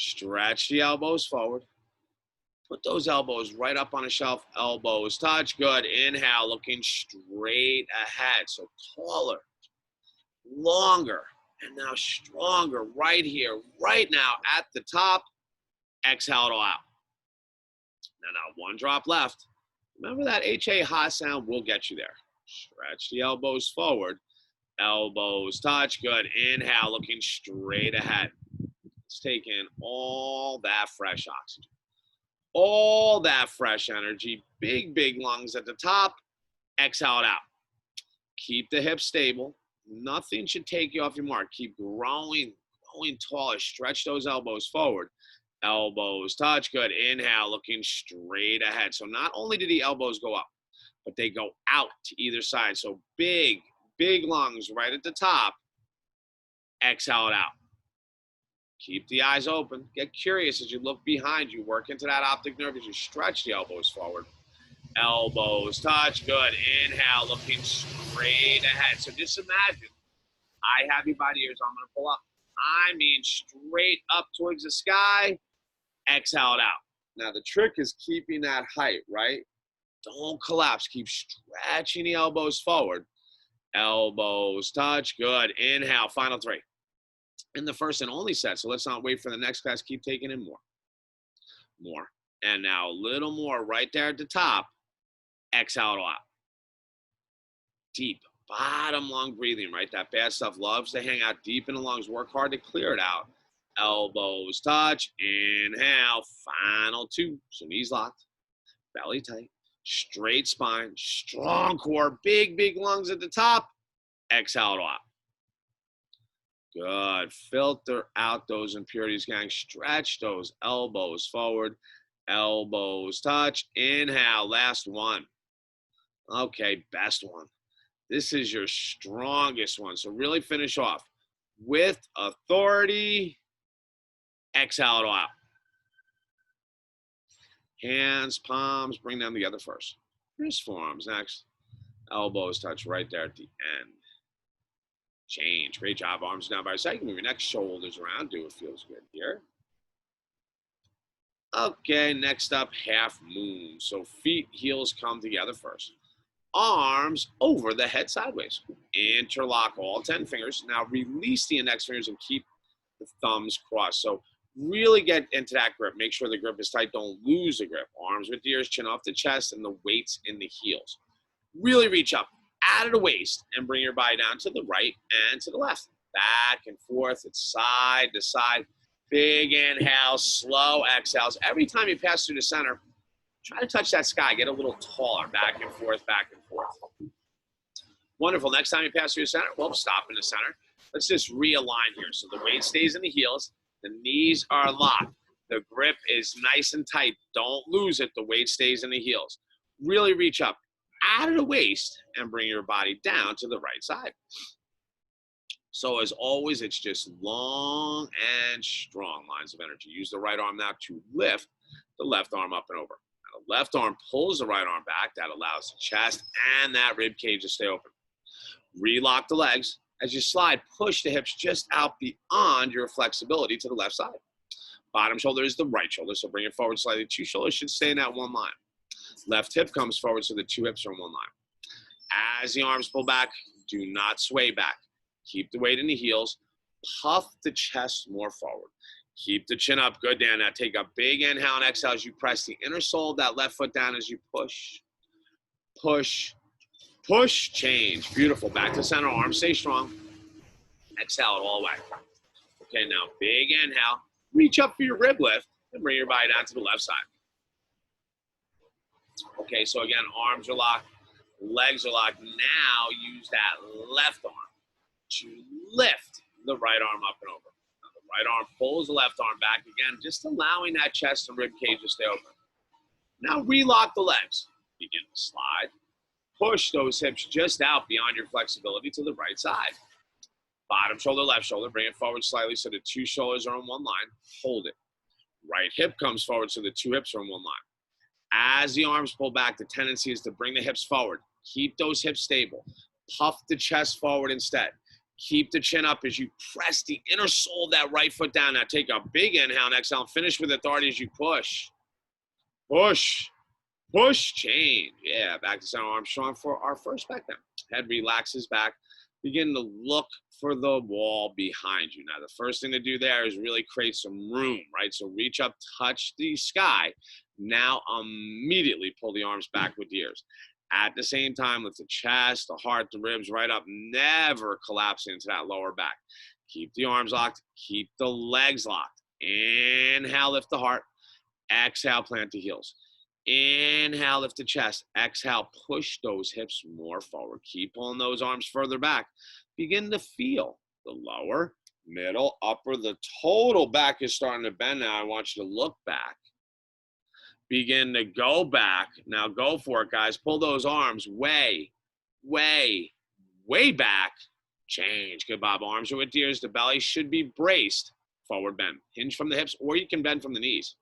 Stretch the elbows forward. Put those elbows right up on a shelf. Elbows touch. Good. Inhale, looking straight ahead. So taller, longer, and now stronger right here, right now at the top. Exhale it all out. Now one drop left. Remember that HA ha sound will get you there. Stretch the elbows forward. Elbows touch. Good. Inhale, looking straight ahead. Let's take in all that fresh oxygen. All that fresh energy. Big, big lungs at the top. Exhale it out. Keep the hips stable. Nothing should take you off your mark. Keep growing taller. Stretch those elbows forward. Elbows touch. Good. Inhale, looking straight ahead. So not only do the elbows go up, but they go out to either side. So big, big lungs right at the top. Exhale it out. Keep the eyes open. Get curious as you look behind you. Work into that optic nerve as you stretch the elbows forward. Elbows touch. Good. Inhale, looking straight ahead. So just imagine I have you by the ears. I'm going to pull up. I mean straight up towards the sky. Exhale it out. Now the trick is keeping that height, right? Don't collapse. Keep stretching the elbows forward. Elbows touch. Good. Inhale. Final three. In the first and only set. So let's not wait for the next class. Keep taking in more. More. And now a little more right there at the top. Exhale it all out. Deep. Bottom lung breathing, right? That bad stuff loves to hang out deep in the lungs. Work hard to clear it out. Elbows touch. Inhale. Final two. So knees locked. Belly tight. Straight spine. Strong core. Big, big lungs at the top. Exhale it all out. Good. Filter out those impurities, gang. Stretch those elbows forward. Elbows touch. Inhale. Last one. Okay, best one. This is your strongest one. So really finish off with authority. Exhale it all out. Hands, palms, bring them together first. Wrist forearms next. Elbows touch right there at the end. Change. Great job. Arms down by your side. Move your neck, shoulders around. Do what feels good here. Okay, next up, half moon. So feet, heels come together first. Arms over the head sideways. Interlock all 10 fingers. Now release the index fingers and keep the thumbs crossed. So really get into that grip. Make sure the grip is tight. Don't lose the grip. Arms with the ears, chin off the chest, and the weights in the heels. Really reach up out of the waist and bring your body down to the right and to the left. Back and forth. It's side to side. Big inhale, slow exhales. Every time you pass through the center, try to touch that sky. Get a little taller. Back and forth, back and forth. Wonderful. Next time you pass through the center, we'll stop in the center. Let's just realign here. So the weight stays in the heels. The knees are locked. The grip is nice and tight. Don't lose it. The weight stays in the heels. Really reach up out of the waist and bring your body down to the right side. So as always, it's just long and strong lines of energy. Use the right arm now to lift the left arm up and over. Now the left arm pulls the right arm back. That allows the chest and that rib cage to stay open. Relock the legs. As you slide, push the hips just out beyond your flexibility to the left side. Bottom shoulder is the right shoulder, so bring it forward slightly. Two shoulders should stay in that one line. Left hip comes forward, so the two hips are in one line. As the arms pull back, do not sway back. Keep the weight in the heels. Puff the chest more forward. Keep the chin up. Good, Dan. Now take a big inhale and exhale as you press the inner sole of that left foot down as you push. Push. Push. Change. Beautiful. Back to center. Arms stay strong. Exhale it all the way. Okay, now big inhale. Reach up for your rib lift and bring your body down to the left side. Okay, so again, arms are locked. Legs are locked. Now use that left arm to lift the right arm up and over. Now the right arm pulls the left arm back again, just allowing that chest and rib cage to stay open. Now relock the legs. Begin to slide. Push those hips just out beyond your flexibility to the right side. Bottom shoulder, left shoulder. Bring it forward slightly so the two shoulders are in one line. Hold it. Right hip comes forward so the two hips are in one line. As the arms pull back, the tendency is to bring the hips forward. Keep those hips stable. Puff the chest forward instead. Keep the chin up as you press the inner sole of that right foot down. Now take a big inhale and exhale. Finish with authority as you push. Push. Push. Change. Yeah, back to center arm strong for our first back down. Head relaxes back. Begin to look for the wall behind you. Now, the first thing to do there is really create some room, right? So reach up, touch the sky. Now immediately pull the arms back with the ears. At the same time, lift the chest, the heart, the ribs right up. Never collapse into that lower back. Keep the arms locked. Keep the legs locked. Inhale, lift the heart. Exhale, plant the heels. Inhale, lift the chest. Exhale, push those hips more forward. Keep pulling those arms further back. Begin to feel the lower, middle, upper. The total back is starting to bend now. I want you to look back. Begin to go back. Now go for it, guys. Pull those arms way, way, way back. Change. Good, Bob. Arms are with the ears. The belly should be braced. Forward bend. Hinge from the hips, or you can bend from the knees.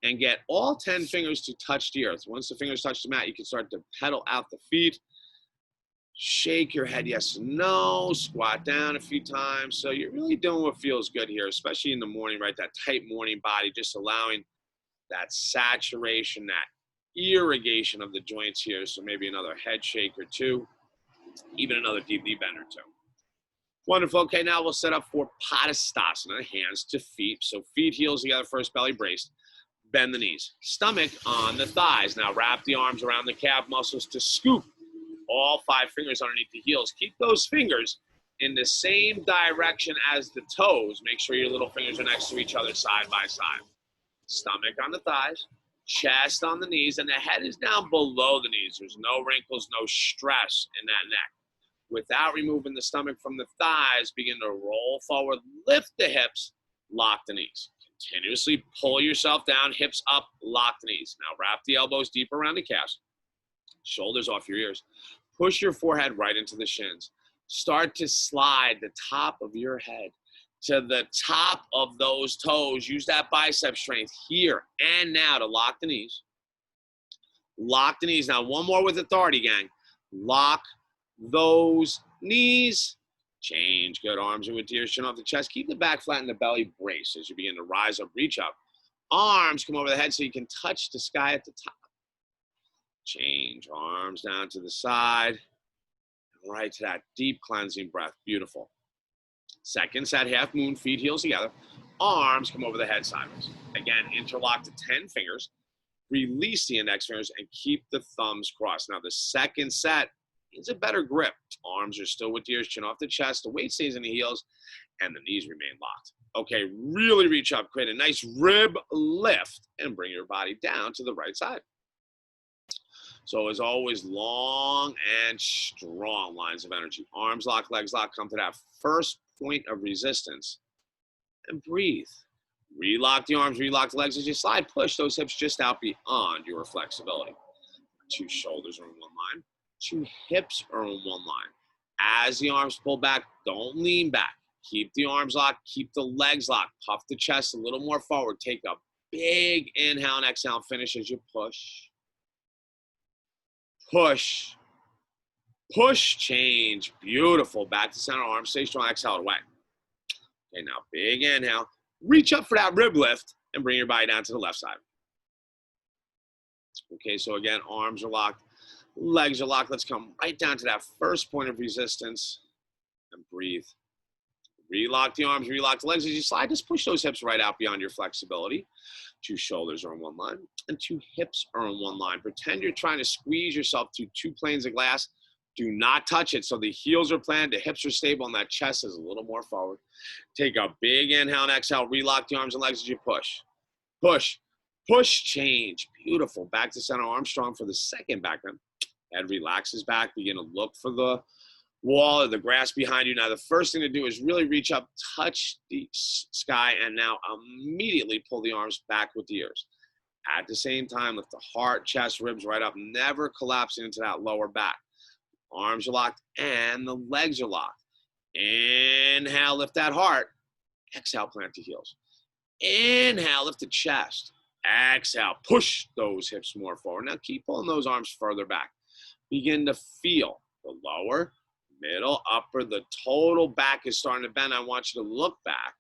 And get all 10 fingers to touch the earth. Once the fingers touch the mat, you can start to pedal out the feet. Shake your head yes and no. Squat down a few times. So you're really doing what feels good here, especially in the morning, right? That tight morning body, just allowing that saturation, that irrigation of the joints here. So maybe another head shake or two, even another deep knee bend or two. Wonderful. Okay, now we'll set up for Padastasana, hands to feet. So feet, heels together first, belly braced. Bend the knees. Stomach on the thighs. Now wrap the arms around the calf muscles to scoop all 5 fingers underneath the heels. Keep those fingers in the same direction as the toes. Make sure your little fingers are next to each other side by side. Stomach on the thighs, chest on the knees, and the head is down below the knees. There's no wrinkles, no stress in that neck. Without removing the stomach from the thighs, begin to roll forward, lift the hips, lock the knees. Continuously pull yourself down, hips up, lock the knees. Now wrap the elbows deep around the calves, shoulders off your ears. Push your forehead right into the shins. Start to slide the top of your head to the top of those toes. Use that bicep strength here and now to lock the knees. Lock the knees. Now one more with authority, gang. Lock those knees. Change. Good. Arms are with the ears, chin off the chest. Keep the back flat and the belly brace as you begin to rise up, reach up. Arms come over the head so you can touch the sky at the top. Change. Arms down to the side. Right to that deep cleansing breath. Beautiful. Second set, half moon, feet, heels together. Arms come over the head sideways. Again, interlock to 10 fingers. Release the index fingers and keep the thumbs crossed. Now the second set is a better grip. Arms are still with the ears, chin off the chest. The weight stays in the heels and the knees remain locked. Okay, really reach up, create a nice rib lift and bring your body down to the right side. So as always, long and strong lines of energy. Arms lock, legs lock. Come to that first point of resistance and breathe. Relock the arms, relock the legs as you slide. Push those hips just out beyond your flexibility. 2 shoulders are in one line. 2 hips are in one line. As the arms pull back, don't lean back. Keep the arms locked. Keep the legs locked. Puff the chest a little more forward. Take a big inhale and exhale. Finish as you push. Push. Push, change. Beautiful. Back to center. Arms stay strong. Exhale away. Okay, now big inhale. Reach up for that rib lift and bring your body down to the left side. Okay, so again, arms are locked. Legs are locked. Let's come right down to that first point of resistance and breathe. Relock the arms, relock the legs as you slide. Just push those hips right out beyond your flexibility. 2 shoulders are in one line and 2 hips are in one line. Pretend you're trying to squeeze yourself to 2 planes of glass. Do not touch it. So the heels are planted, the hips are stable, and that chest is a little more forward. Take a big inhale and exhale. Relock the arms and legs as you push. Push. Push, change. Beautiful. Back to center, arms strong for the second back bend. Head relaxes back. Begin to look for the wall or the grass behind you. Now, the first thing to do is really reach up, touch the sky, and now immediately pull the arms back with the ears. At the same time, lift the heart, chest, ribs right up, never collapsing into that lower back. Arms are locked and the legs are locked. Inhale, lift that heart. Exhale, plant the heels. Inhale, lift the chest. Exhale, push those hips more forward. Now keep pulling those arms further back. Begin to feel the lower, Middle, upper, the total back is starting to bend. I want you to look back.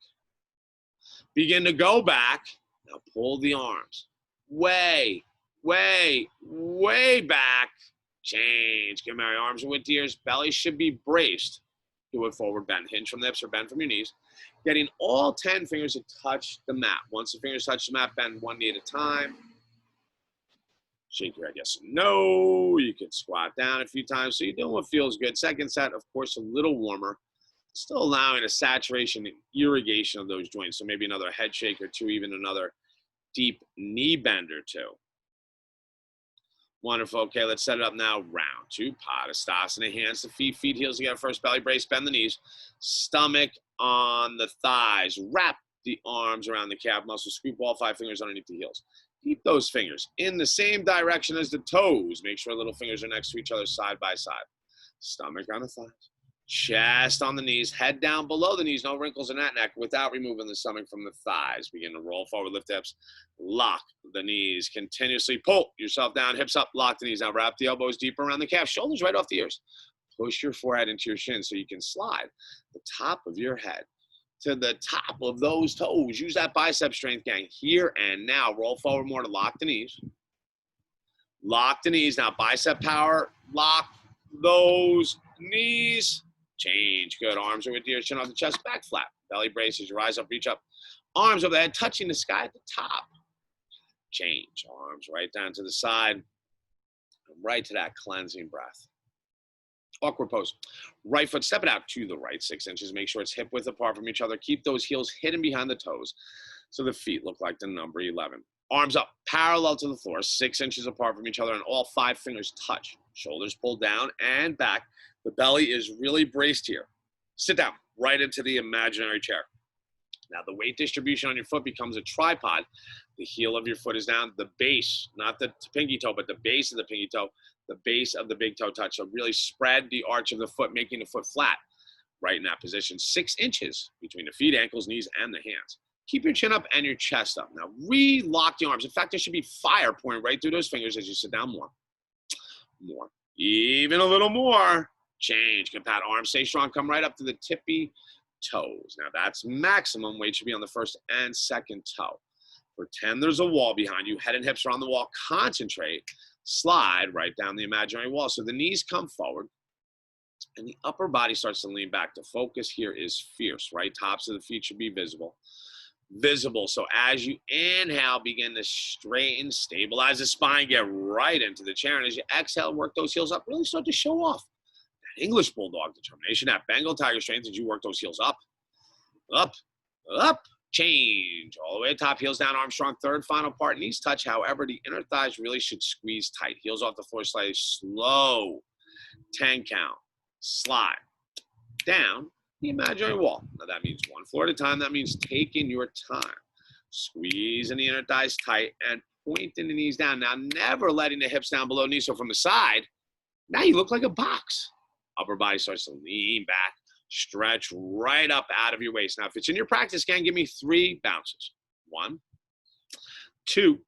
Begin to go back. Now pull the arms. Way, way, way back. Change. Give my arms width to ears. Belly should be braced. Do it forward bend. Hinge from the hips or bend from your knees. Getting all 10 fingers to touch the mat. Once the fingers touch the mat, bend one knee at a time. Shake your head yes and no. You can squat down a few times. So you're doing what feels good. Second set, of course, a little warmer. Still allowing a saturation and irrigation of those joints. So maybe another head shake or two, even another deep knee bend or two. Wonderful. Okay, let's set it up now. Round two, Padastasana, hands to feet, feet, heels together. First belly brace, bend the knees. Stomach on the thighs. Wrap the arms around the calf muscle. Scoop all 5 fingers underneath the heels. Keep those fingers in the same direction as the toes. Make sure little fingers are next to each other side by side. Stomach on the thighs. Chest on the knees, head down below the knees, no wrinkles in that neck without removing the stomach from the thighs. Begin to roll forward, lift hips, lock the knees, continuously pull yourself down, hips up, lock the knees. Now wrap the elbows deeper around the calf, shoulders right off the ears. Push your forehead into your shin so you can slide the top of your head to the top of those toes. Use that bicep strength, gang. Here and now, roll forward more to lock the knees. Lock the knees. Now bicep power, lock those knees. Change. Good. Arms are with your chin off the chest, back flat. Belly braces, you rise up, reach up. Arms over the head, touching the sky at the top. Change. Arms right down to the side. Right to that cleansing breath. Awkward pose. Right foot, step it out to the right 6 inches. Make sure it's hip width apart from each other. Keep those heels hidden behind the toes so the feet look like the number 11. Arms up, parallel to the floor, 6 inches apart from each other, and all 5 fingers touch. Shoulders pulled down and back. The belly is really braced here. Sit down right into the imaginary chair. Now the weight distribution on your foot becomes a tripod. The heel of your foot is down. The base, not the pinky toe, but the base of the pinky toe, the base of the big toe touch. So really spread the arch of the foot, making the foot flat. Right in that position, 6 inches between the feet, ankles, knees, and the hands. Keep your chin up and your chest up. Now re-lock the arms. In fact, there should be fire pouring right through those fingers as you sit down more. More. Even a little more. Change. Compat arms, stay strong. Come right up to the tippy toes. Now that's maximum. Weight should be on the first and second toe. Pretend there's a wall behind you. Head and hips are on the wall. Concentrate. Slide right down the imaginary wall. So the knees come forward and the upper body starts to lean back. The focus here is fierce, right? Tops of the feet should be visible. So as you inhale, begin to straighten, stabilize the spine, get right into the chair. And as you exhale, work those heels up, really start to show off that English bulldog determination, that Bengal tiger strength as you work those heels up, up, up. Change all the way to top, heels down, arms strong. Third final part, knees touch. However, the inner thighs really should squeeze tight. Heels off the floor slightly, slow. 10 count. Slide down the imaginary wall. Now that means one floor at a time. That means taking your time. Squeezing the inner thighs tight and pointing the knees down. Now never letting the hips down below knees. So from the side, now you look like a box. Upper body starts to lean back. Stretch right up out of your waist. Now if it's in your practice, gang, give me 3 bounces. 1, 2,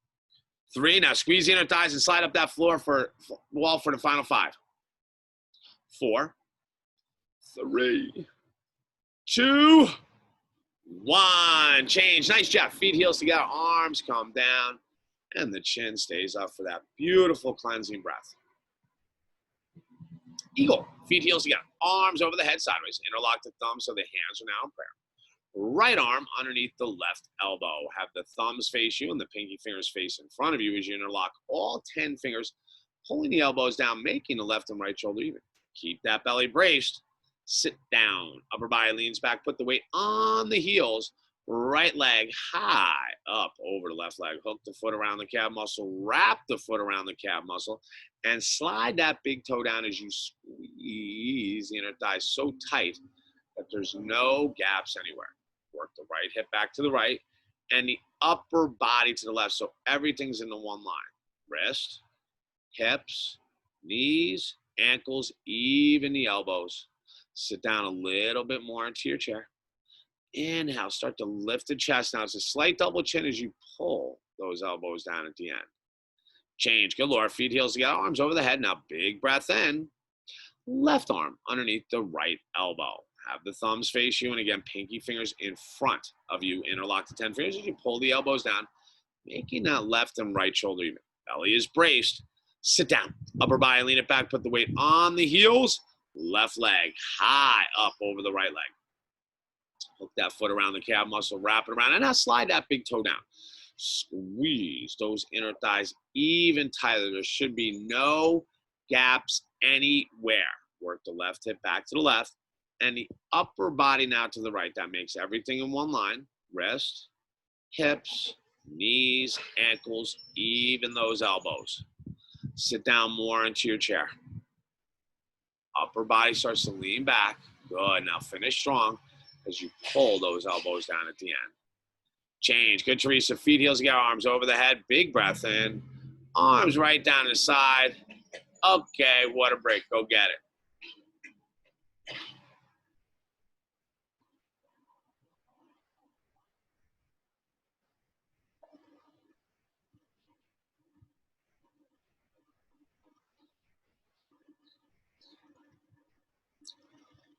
3. Now squeeze the inner thighs and slide up that wall for the final 5. 4, 3, 2, 1. Change. Nice job. Feet, heels together. Arms come down. And the chin stays up for that beautiful cleansing breath. Eagle. Feet, heels together. Arms over the head sideways. Interlock the thumbs so the hands are now in prayer. Right arm underneath the left elbow. Have the thumbs face you and the pinky fingers face in front of you as you interlock all 10 fingers, pulling the elbows down, making the left and right shoulder even. Keep that belly braced. Sit down. Upper body leans back. Put the weight on the heels. Right leg high up over the left leg. Hook the foot around the calf muscle. Wrap the foot around the calf muscle. And slide that big toe down as you squeeze the inner thigh so tight that there's no gaps anywhere. Work the right hip back to the right and the upper body to the left so everything's in the one line. Wrist, hips, knees, ankles, even the elbows. Sit down a little bit more into your chair. Inhale, start to lift the chest. Now it's a slight double chin as you pull those elbows down at the end. Change. Good Lord. Feet, heels together, arms over the head. Now big breath in. left arm underneath the right elbow. Have the thumbs face you, and again, pinky fingers in front of you. Interlock the 10 fingers as you pull the elbows down, making that left and right shoulder even. Belly is braced. Sit down. Upper body, lean it back. Put the weight on the heels. Left leg high up over the right leg. Hook that foot around the calf muscle, wrap it around, and now slide that big toe down. Squeeze those inner thighs even tighter. There should be no gaps anywhere. Work the left hip back to the left, and the upper body now to the right. That makes everything in one line. Wrist, hips, knees, ankles, even those elbows. Sit down more into your chair. Upper body starts to lean back. Good. Now finish strong as you pull those elbows down at the end. Change. Good, Teresa. Feet, heels together, arms over the head. Big breath in. Arms right down to the side. Okay, what a break. Go get it.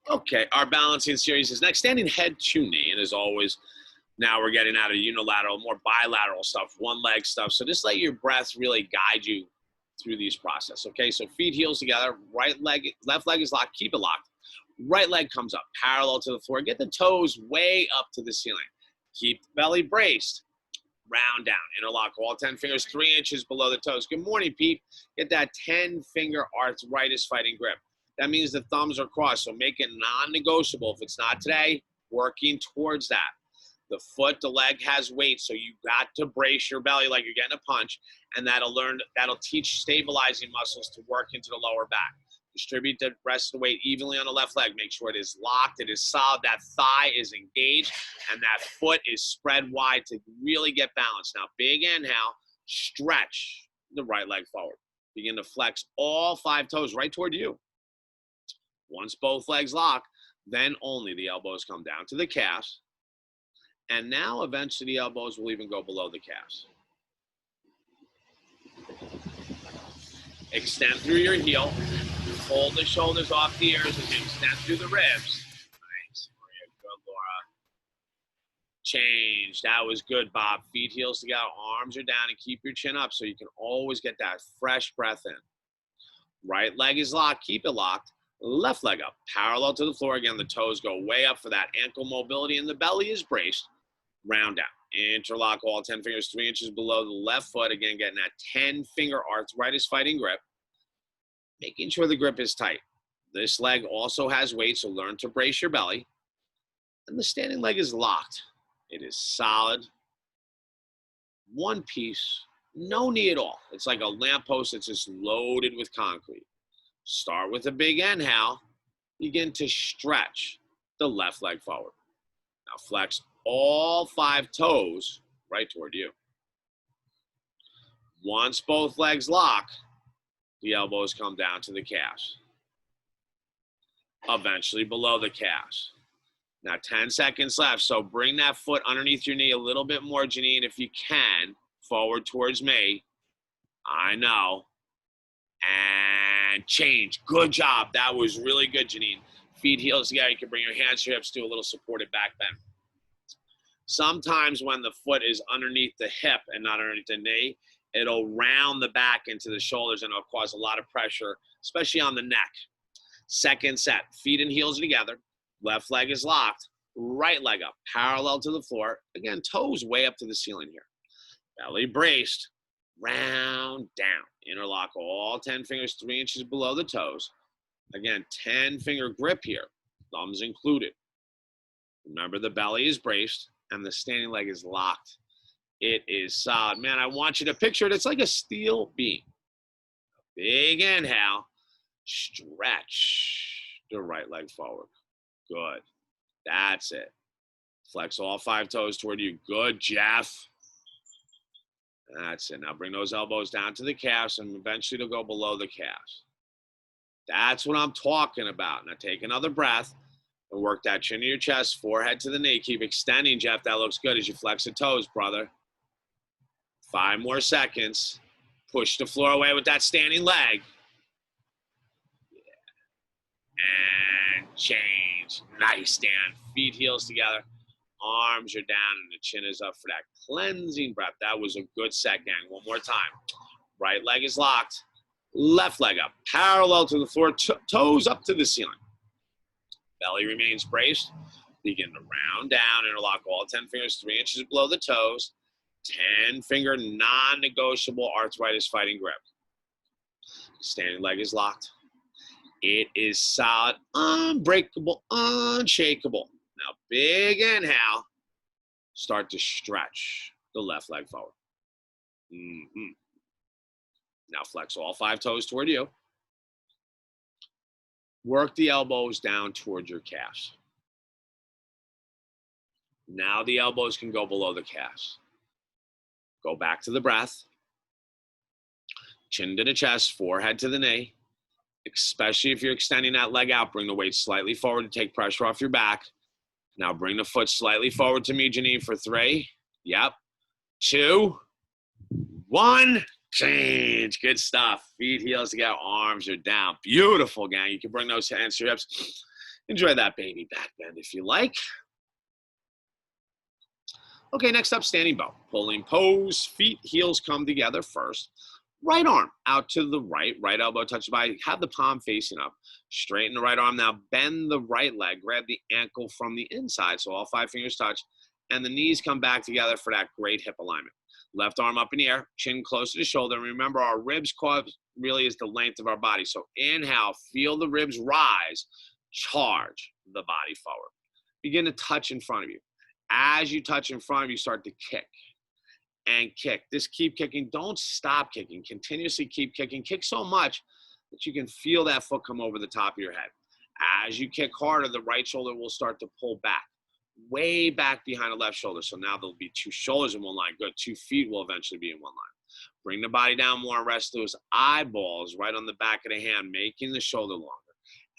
Okay, our balancing series is next. Standing head to knee. And as always, now we're getting out of unilateral, more bilateral stuff, one leg stuff. So just let your breath really guide you through these process. Okay, so feet, heels together, right leg, left leg is locked, keep it locked. Right leg comes up, parallel to the floor. Get the toes way up to the ceiling. Keep the belly braced. Round down, interlock all 10 fingers, 3 inches below the toes. Good morning, Pete. Get that 10-finger arthritis fighting grip. That means the thumbs are crossed, so make it non-negotiable. If it's not today, working towards that. The foot, the leg has weight, so you got to brace your belly like you're getting a punch, and that'll teach stabilizing muscles to work into the lower back. Distribute the rest of the weight evenly on the left leg. Make sure it is locked, it is solid, that thigh is engaged, and that foot is spread wide to really get balanced. Now, big inhale, stretch the right leg forward. Begin to flex all 5 toes right toward you. Once both legs lock, then only the elbows come down to the calves. And now eventually the elbows will even go below the calves. Extend through your heel. Hold the shoulders off the ears as you extend through the ribs. Nice, Maria. Good, Laura. Change. That was good, Bob. Feet, heels together. Arms are down, and keep your chin up so you can always get that fresh breath in. Right leg is locked. Keep it locked. Left leg up, parallel to the floor. Again, the toes go way up for that ankle mobility, and the belly is braced. Round down. Interlock all 10 fingers, 3 inches below the left foot. Again, getting that 10-finger arthritis fighting grip. Making sure the grip is tight. This leg also has weight, so learn to brace your belly. And the standing leg is locked. It is solid. One piece. No knee at all. It's like a lamppost that's just loaded with concrete. Start with a big inhale. Begin to stretch the left leg forward. Now flex all 5 toes right toward you. Once both legs lock, the elbows come down to the calves. Eventually below the calves. Now 10 seconds left, so bring that foot underneath your knee a little bit more, Janine, if you can, forward towards me. I know. And change. Good job. That was really good, Janine. Feet, heels together. You can bring your hands to your hips, do a little supported back bend. Sometimes when the foot is underneath the hip and not underneath the knee, it'll round the back into the shoulders, and it'll cause a lot of pressure, especially on the neck. Second set. Feet and heels together. Left leg is locked. Right leg up, parallel to the floor. Again, toes way up to the ceiling here. Belly braced. Round down. Interlock all 10 fingers, 3 inches below the toes. Again, 10-finger grip here, thumbs included. Remember, the belly is braced and the standing leg is locked. It is solid. Man, I want you to picture it. It's like a steel beam. Big inhale. Stretch the right leg forward. Good. That's it. Flex all 5 toes toward you. Good, Jeff. That's it. Now bring those elbows down to the calves, and eventually they'll go below the calves. That's what I'm talking about. Now take another breath and work that chin to your chest, forehead to the knee. Keep extending, Jeff. That looks good as you flex the toes, brother. 5 more seconds. Push the floor away with that standing leg. Yeah. and change. Nice, Dan. Feet, heels together. Arms are down and the chin is up for that cleansing breath. That was a good set, gang. One more time. Right leg is locked. Left leg up. Parallel to the floor. Toes up to the ceiling. Belly remains braced. Begin to round down. Interlock all 10 fingers 3 inches below the toes. 10-finger non-negotiable arthritis fighting grip. Standing leg is locked. It is solid, unbreakable, unshakable. Now, big inhale. Start to stretch the left leg forward. Now, flex all 5 toes toward you. Work the elbows down towards your calves. Now, the elbows can go below the calves. Go back to the breath. Chin to the chest, forehead to the knee. Especially if you're extending that leg out, bring the weight slightly forward to take pressure off your back. Now bring the foot slightly forward to me, Janine, for 3. Yep. 2, 1. Change. Good stuff. Feet, heels together, arms are down. Beautiful, gang. You can bring those hands to your hips. Enjoy that baby back bend if you like. Okay, next up, standing bow. Pulling pose. Feet, heels come together first. Right arm out to the right. Right elbow touches the body. Have the palm facing up. Straighten the right arm. Now bend the right leg. Grab the ankle from the inside so all 5 fingers touch. And the knees come back together for that great hip alignment. Left arm up in the air. Chin close to the shoulder. And remember, our ribs really is the length of our body. So inhale. Feel the ribs rise. Charge the body forward. Begin to touch in front of you. As you touch in front of you, start to kick. And kick. Just keep kicking. Don't stop kicking. Continuously keep kicking. Kick so much that you can feel that foot come over the top of your head. As you kick harder, the right shoulder will start to pull back, way back behind the left shoulder. So now there'll be 2 shoulders in one line. Good. 2 feet will eventually be in one line. Bring the body down more and rest those eyeballs right on the back of the hand, making the shoulder longer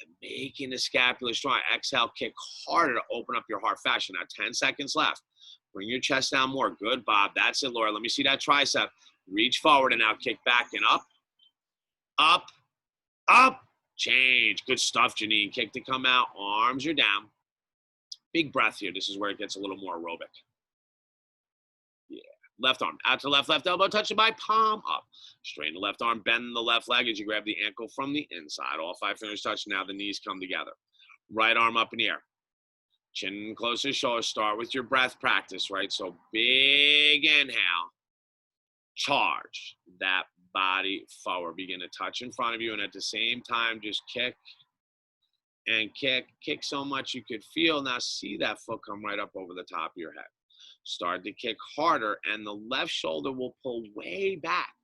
and making the scapula strong. Exhale, kick harder to open up your heart fascia. Now 10 seconds left. Bring your chest down more. Good, Bob. That's it, Laura. Let me see that tricep. Reach forward and now kick back and up, up, up. Change. Good stuff, Janine. Kick to come out. Arms are down. Big breath here. This is where it gets a little more aerobic. Yeah. Left arm out to left elbow. Touch it by palm up. Straighten the left arm. Bend the left leg as you grab the ankle from the inside. All 5 fingers touch. Now the knees come together. Right arm up in the air. Chin close to the shoulder. Start with your breath practice, right? So big inhale. Charge that body forward. Begin to touch in front of you. And at the same time, just kick and kick. Kick so much you could feel. Now see that foot come right up over the top of your head. Start to kick harder. And the left shoulder will pull way back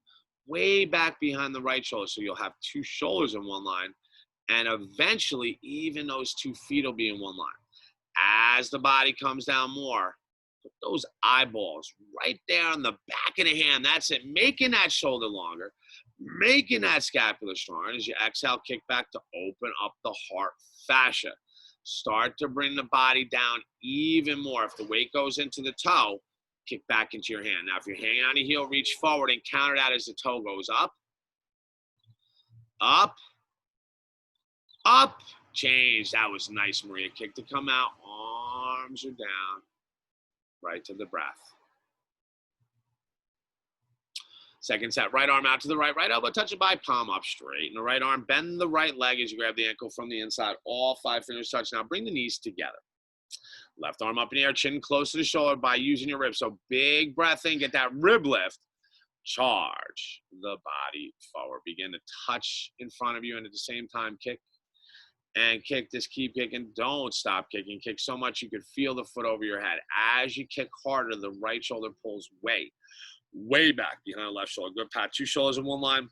behind the right shoulder. So you'll have 2 shoulders in one line. And eventually, even those 2 feet will be in one line. As the body comes down more, put those eyeballs right there on the back of the hand. That's it. Making that shoulder longer, making that scapula stronger. And as you exhale, kick back to open up the heart fascia. Start to bring the body down even more. If the weight goes into the toe, kick back into your hand. Now, if you're hanging on the heel, reach forward and counter that as the toe goes up, up, up. Change. That was nice, Maria. Kick to come out. Arms are down. Right to the breath. Second set. Right arm out to the right. Right elbow touch it by palm up. Straighten the right arm. Bend the right leg as you grab the ankle from the inside. All 5 fingers touch. Now bring the knees together. Left arm up in the air. Chin close to the shoulder by using your ribs. So big breath in. Get that rib lift. Charge the body forward. Begin to touch in front of you and at the same time kick. And kick. Just keep kicking. Don't stop kicking. Kick so much you could feel the foot over your head. As you kick harder, the right shoulder pulls way back behind the left shoulder. Good, Pat. 2 shoulders in one line.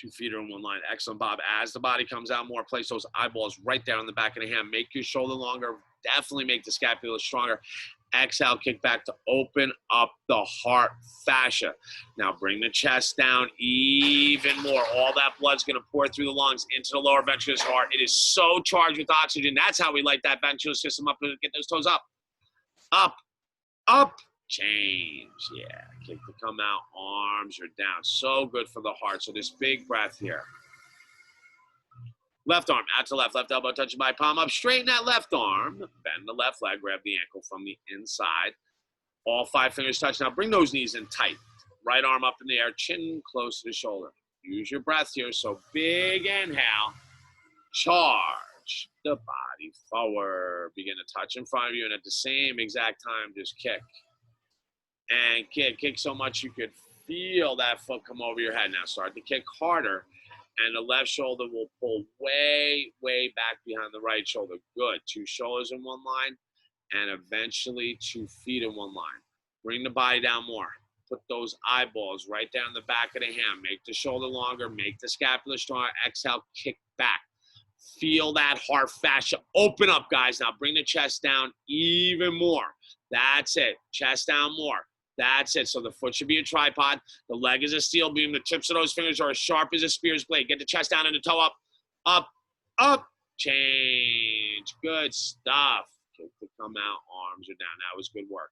2 feet are in one line. Excellent, Bob. As the body comes out more, place those eyeballs right there on the back of the hand. Make your shoulder longer. Definitely make the scapula stronger. Exhale, kick back to open up the heart fascia. Now bring the chest down even more. All that blood's going to pour through the lungs into the lower ventricular heart. It is so charged with oxygen. That's how we light that ventricular system up and get those toes up. Up, up, change. Yeah, kick to come out. Arms are down. So good for the heart. So this big breath here. Left arm out to left, left elbow touching my palm up. Straighten that left arm. Bend the left leg, grab the ankle from the inside. All 5 fingers touch. Now bring those knees in tight. Right arm up in the air, chin close to the shoulder. Use your breath here. So big inhale. Charge the body forward. Begin to touch in front of you, and at the same exact time, just kick. And kick. Kick so much you could feel that foot come over your head. Now start to kick harder, and the left shoulder will pull way, way back behind the right shoulder. Good. 2 shoulders in one line, and eventually 2 feet in one line. Bring the body down more. Put those eyeballs right down the back of the hand. Make the shoulder longer. Make the scapula stronger. Exhale, kick back. Feel that heart fascia open up, guys. Now bring the chest down even more. That's it. Chest down more. That's it. So the foot should be a tripod. The leg is a steel beam. The tips of those fingers are as sharp as a spear's blade. Get the chest down and the toe up, up, up. Change. Good stuff. Kick to come out. Arms are down. That was good work.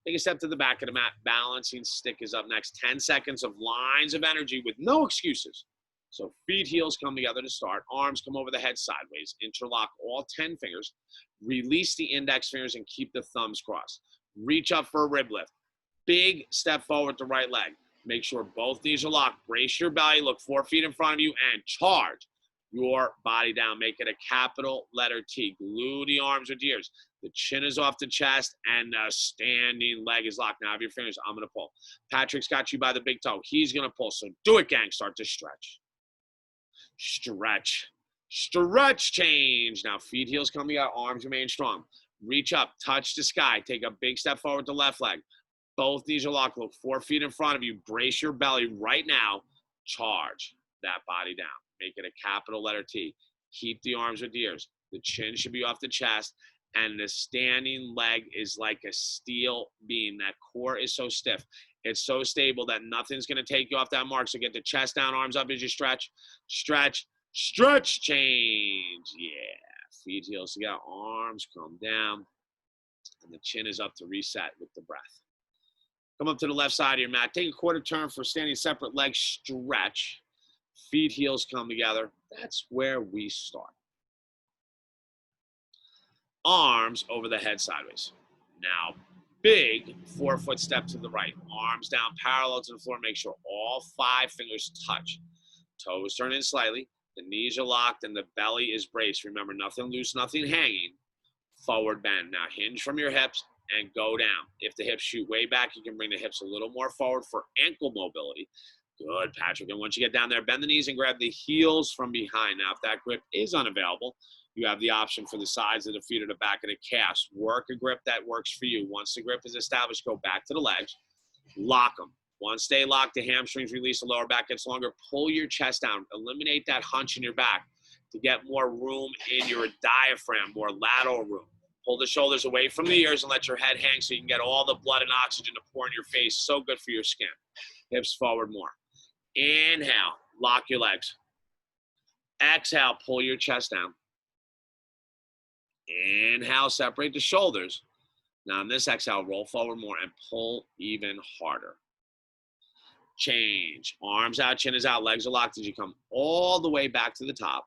Take a step to the back of the mat. Balancing stick is up next. 10 seconds of lines of energy with no excuses. So feet, heels come together to start. Arms come over the head sideways. Interlock all 10 fingers. Release the index fingers and keep the thumbs crossed. Reach up for a rib lift. Big step forward with the right leg. Make sure both knees are locked. Brace your belly. Look 4 feet in front of you and charge your body down. Make it a capital letter T. Glue the arms with ears. The chin is off the chest and the standing leg is locked. Now have your fingers. I'm going to pull. Patrick's got you by the big toe. He's going to pull. So do it, gang. Start to stretch. Stretch. Stretch change. Now feet, heels come together. Arms remain strong. Reach up. Touch the sky. Take a big step forward with the left leg. Both knees are locked. Look 4 feet in front of you. Brace your belly right now. Charge that body down. Make it a capital letter T. Keep the arms with ears. The chin should be off the chest. And the standing leg is like a steel beam. That core is so stiff. It's so stable that nothing's going to take you off that mark. So get the chest down, arms up as you stretch. Stretch. Stretch change. Yeah. Feet, heels together. Arms come down. And the chin is up to reset with the breath. Come up to the left side of your mat. Take a quarter turn for standing separate legs. Stretch. Feet, heels come together. That's where we start. Arms over the head sideways. Now, big 4-foot step to the right. Arms down parallel to the floor. Make sure all 5 fingers touch. Toes turn in slightly. The knees are locked and the belly is braced. Remember, nothing loose, nothing hanging. Forward bend. Now, hinge from your hips and go down. If the hips shoot way back, you can bring the hips a little more forward for ankle mobility. Good, Patrick. And once you get down there, bend the knees and grab the heels from behind. Now, if that grip is unavailable, you have the option for the sides of the feet or the back of the calves. Work a grip that works for you. Once the grip is established, go back to the legs. Lock them. Once they lock, the hamstrings release, the lower back gets longer. Pull your chest down. Eliminate that hunch in your back to get more room in your diaphragm, more lateral room. Pull the shoulders away from the ears and let your head hang so you can get all the blood and oxygen to pour in your face. So good for your skin. Hips forward more. Inhale, lock your legs. Exhale, pull your chest down. Inhale, separate the shoulders. Now in this exhale, roll forward more and pull even harder. Change. Arms out, chin is out, legs are locked as you come all the way back to the top.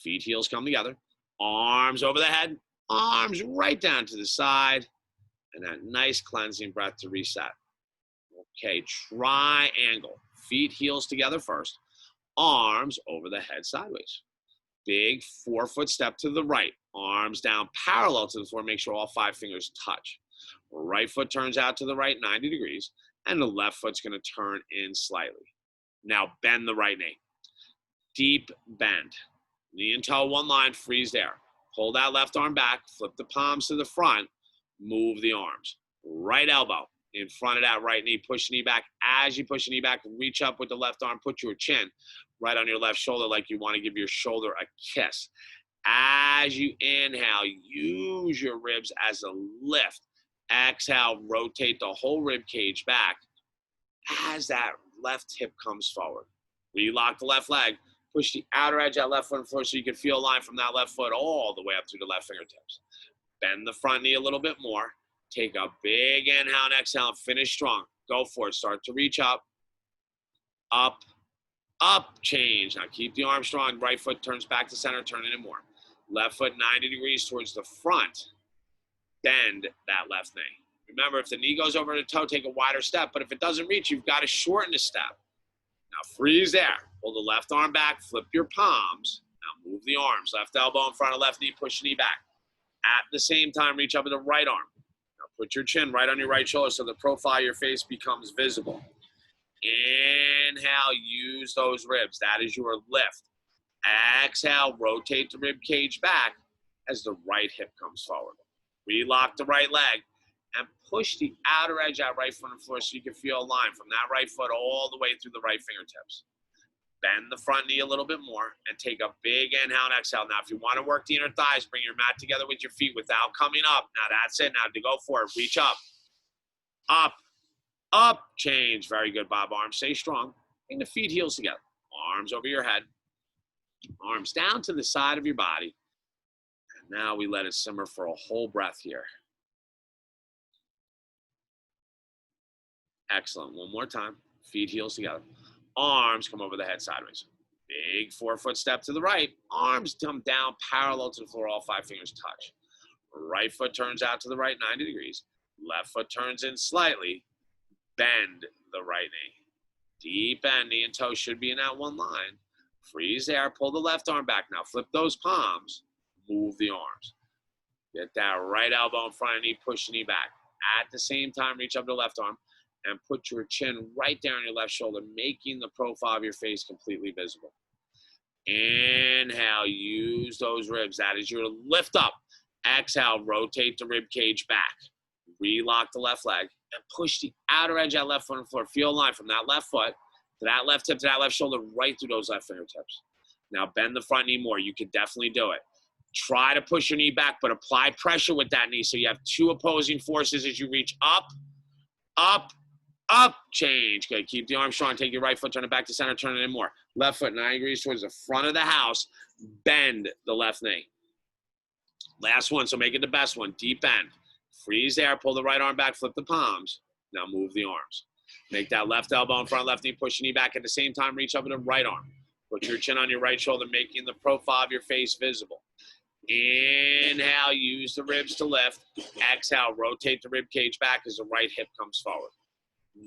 Feet, heels come together. Arms over the head. Arms right down to the side. And that nice cleansing breath to reset. Okay, triangle. Feet, heels together first. Arms over the head sideways. Big 4-foot step to the right. Arms down parallel to the floor. Make sure all 5 fingers touch. Right foot turns out to the right 90 degrees. And the left foot's going to turn in slightly. Now bend the right knee. Deep bend. Knee and toe one line. Freeze there. Pull that left arm back. Flip the palms to the front. Move the arms. Right elbow in front of that right knee. Push the knee back. As you push the knee back, reach up with the left arm. Put your chin right on your left shoulder like you want to give your shoulder a kiss. As you inhale, use your ribs as a lift. Exhale, rotate the whole rib cage back as that left hip comes forward. Relock the left leg. Push the outer edge of that left foot on the floor so you can feel a line from that left foot all the way up through the left fingertips. Bend the front knee a little bit more. Take a big inhale and exhale. Finish strong. Go for it. Start to reach up, up, up, change. Now keep the arm strong. Right foot turns back to center, turn it in more. Left foot 90 degrees towards the front. Bend that left knee. Remember, if the knee goes over the toe, take a wider step. But if it doesn't reach, you've got to shorten the step. Now freeze there. Pull the left arm back, flip your palms. Now move the arms. Left elbow in front of left knee, push the knee back. At the same time, reach up with the right arm. Now put your chin right on your right shoulder so the profile of your face becomes visible. Inhale, use those ribs. That is your lift. Exhale, rotate the rib cage back as the right hip comes forward. Relock the right leg and push the outer edge out right foot on the floor so you can feel a line from that right foot all the way through the right fingertips. Bend the front knee a little bit more and take a big inhale and exhale. Now, if you want to work the inner thighs, bring your mat together with your feet without coming up. Now, that's it. Now, to go for it, reach up, up, up, change. Very good, Bob. Arms stay strong. Bring the feet, heels together. Arms over your head. Arms down to the side of your body. And now we let it simmer for a whole breath here. Excellent. One more time. Feet, heels together. Arms come over the head sideways. Big 4-foot step to the right. Arms come down parallel to the floor. All 5 fingers touch. Right foot turns out to the right 90 degrees. Left foot turns in slightly. Bend the right knee. Deep bend. Knee and toe should be in that one line. Freeze there. Pull the left arm back. Now flip those palms. Move the arms. Get that right elbow in front of the knee. Push the knee back. At the same time, reach up the left arm and put your chin right down your left shoulder, making the profile of your face completely visible. Inhale, use those ribs. That is your lift up. Exhale, rotate the rib cage back. Relock the left leg and push the outer edge of that left foot on the floor. Feel a line from that left foot to that left hip to that left shoulder, right through those left fingertips. Now bend the front knee more. You could definitely do it. Try to push your knee back, but apply pressure with that knee so you have 2 opposing forces as you reach up, up, up, change. Good. Keep the arm strong. Take your right foot, turn it back to center, turn it in more. Left foot 90 degrees towards the front of the house. Bend the left knee. Last one, so make it the best one. Deep bend. Freeze there. Pull the right arm back, flip the palms. Now move the arms. Make that left elbow in front of left knee, push your knee back. At the same time, reach up with the right arm. Put your chin on your right shoulder, making the profile of your face visible. Inhale, use the ribs to lift. Exhale, rotate the rib cage back as the right hip comes forward.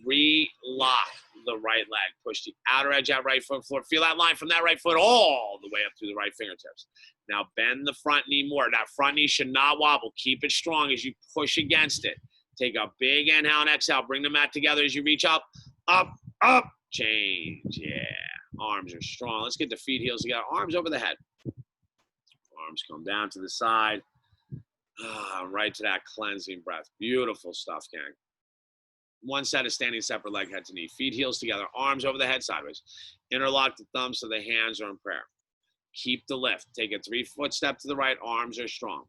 Relock the right leg. Push the outer edge out right foot floor. Feel that line from that right foot all the way up through the right fingertips. Now bend the front knee more. That front knee should not wobble. Keep it strong as you push against it. Take a big inhale and exhale. Bring the mat together as you reach up, up, up, change. Yeah, arms are strong. Let's get the feet, heels together. Arms over the head. Arms come down to the side. Right to that cleansing breath. Beautiful stuff, gang. One set of standing separate leg, head to knee. Feet, heels together. Arms over the head sideways. Interlock the thumbs so the hands are in prayer. Keep the lift. Take a 3-foot step to the right. Arms are strong.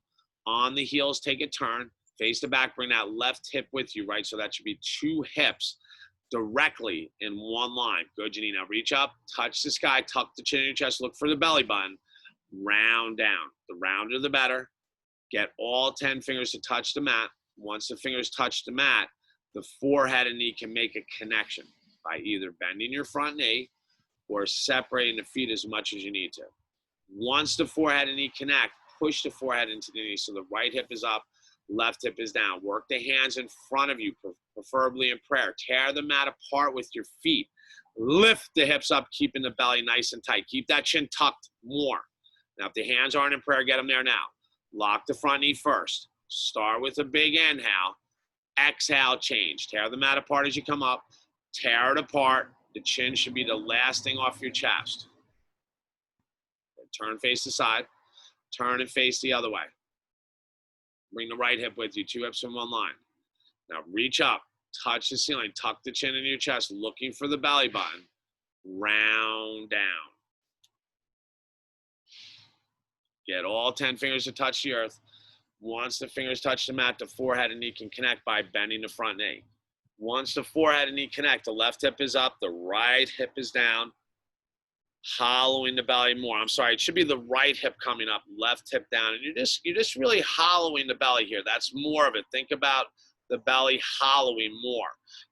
On the heels, take a turn. Face the back. Bring that left hip with you, right? So that should be 2 hips directly in one line. Good, Janine. Now reach up, touch the sky, tuck the chin in your chest, look for the belly button. Round down. The rounder, the better. Get all 10 fingers to touch the mat. Once the fingers touch the mat, the forehead and knee can make a connection by either bending your front knee or separating the feet as much as you need to. Once the forehead and knee connect, push the forehead into the knee so the right hip is up, left hip is down. Work the hands in front of you, preferably in prayer. Tear the mat apart with your feet. Lift the hips up, keeping the belly nice and tight. Keep that chin tucked more. Now, if the hands aren't in prayer, get them there now. Lock the front knee first. Start with a big inhale. Exhale, change. Tear the mat apart as you come up. Tear it apart. The chin should be the last thing off your chest. Turn face to side. Turn and face the other way. Bring the right hip with you. 2 hips in one line. Now reach up. Touch the ceiling. Tuck the chin into your chest. Looking for the belly button. Round down. Get all 10 fingers to touch the earth. Once the fingers touch the mat, the forehead and knee can connect by bending the front knee. Once the forehead and knee connect, the left hip is up, the right hip is down, hollowing the belly more. I'm sorry, it should be the right hip coming up, left hip down, and you're just really hollowing the belly here. That's more of it. Think about the belly hollowing more.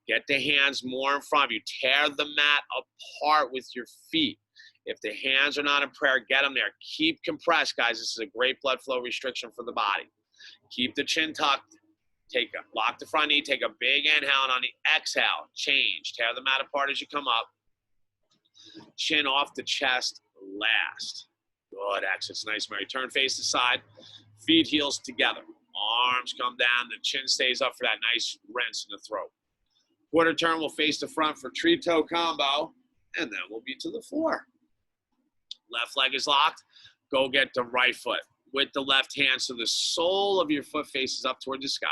Get the hands more in front of you. Tear the mat apart with your feet. If the hands are not in prayer, get them there. Keep compressed, guys. This is a great blood flow restriction for the body. Keep the chin tucked. Lock the front knee. Take a big inhale, and on the exhale, change. Tear the mat apart as you come up. Chin off the chest last. Good, exits. Nice, Mary. Turn face to side. Feet, heels together. Arms come down. The chin stays up for that nice rinse in the throat. Quarter turn, we'll face the front for tree toe combo, and then we'll be to the floor. Left leg is locked. Go get the right foot with the left hand so the sole of your foot faces up toward the sky.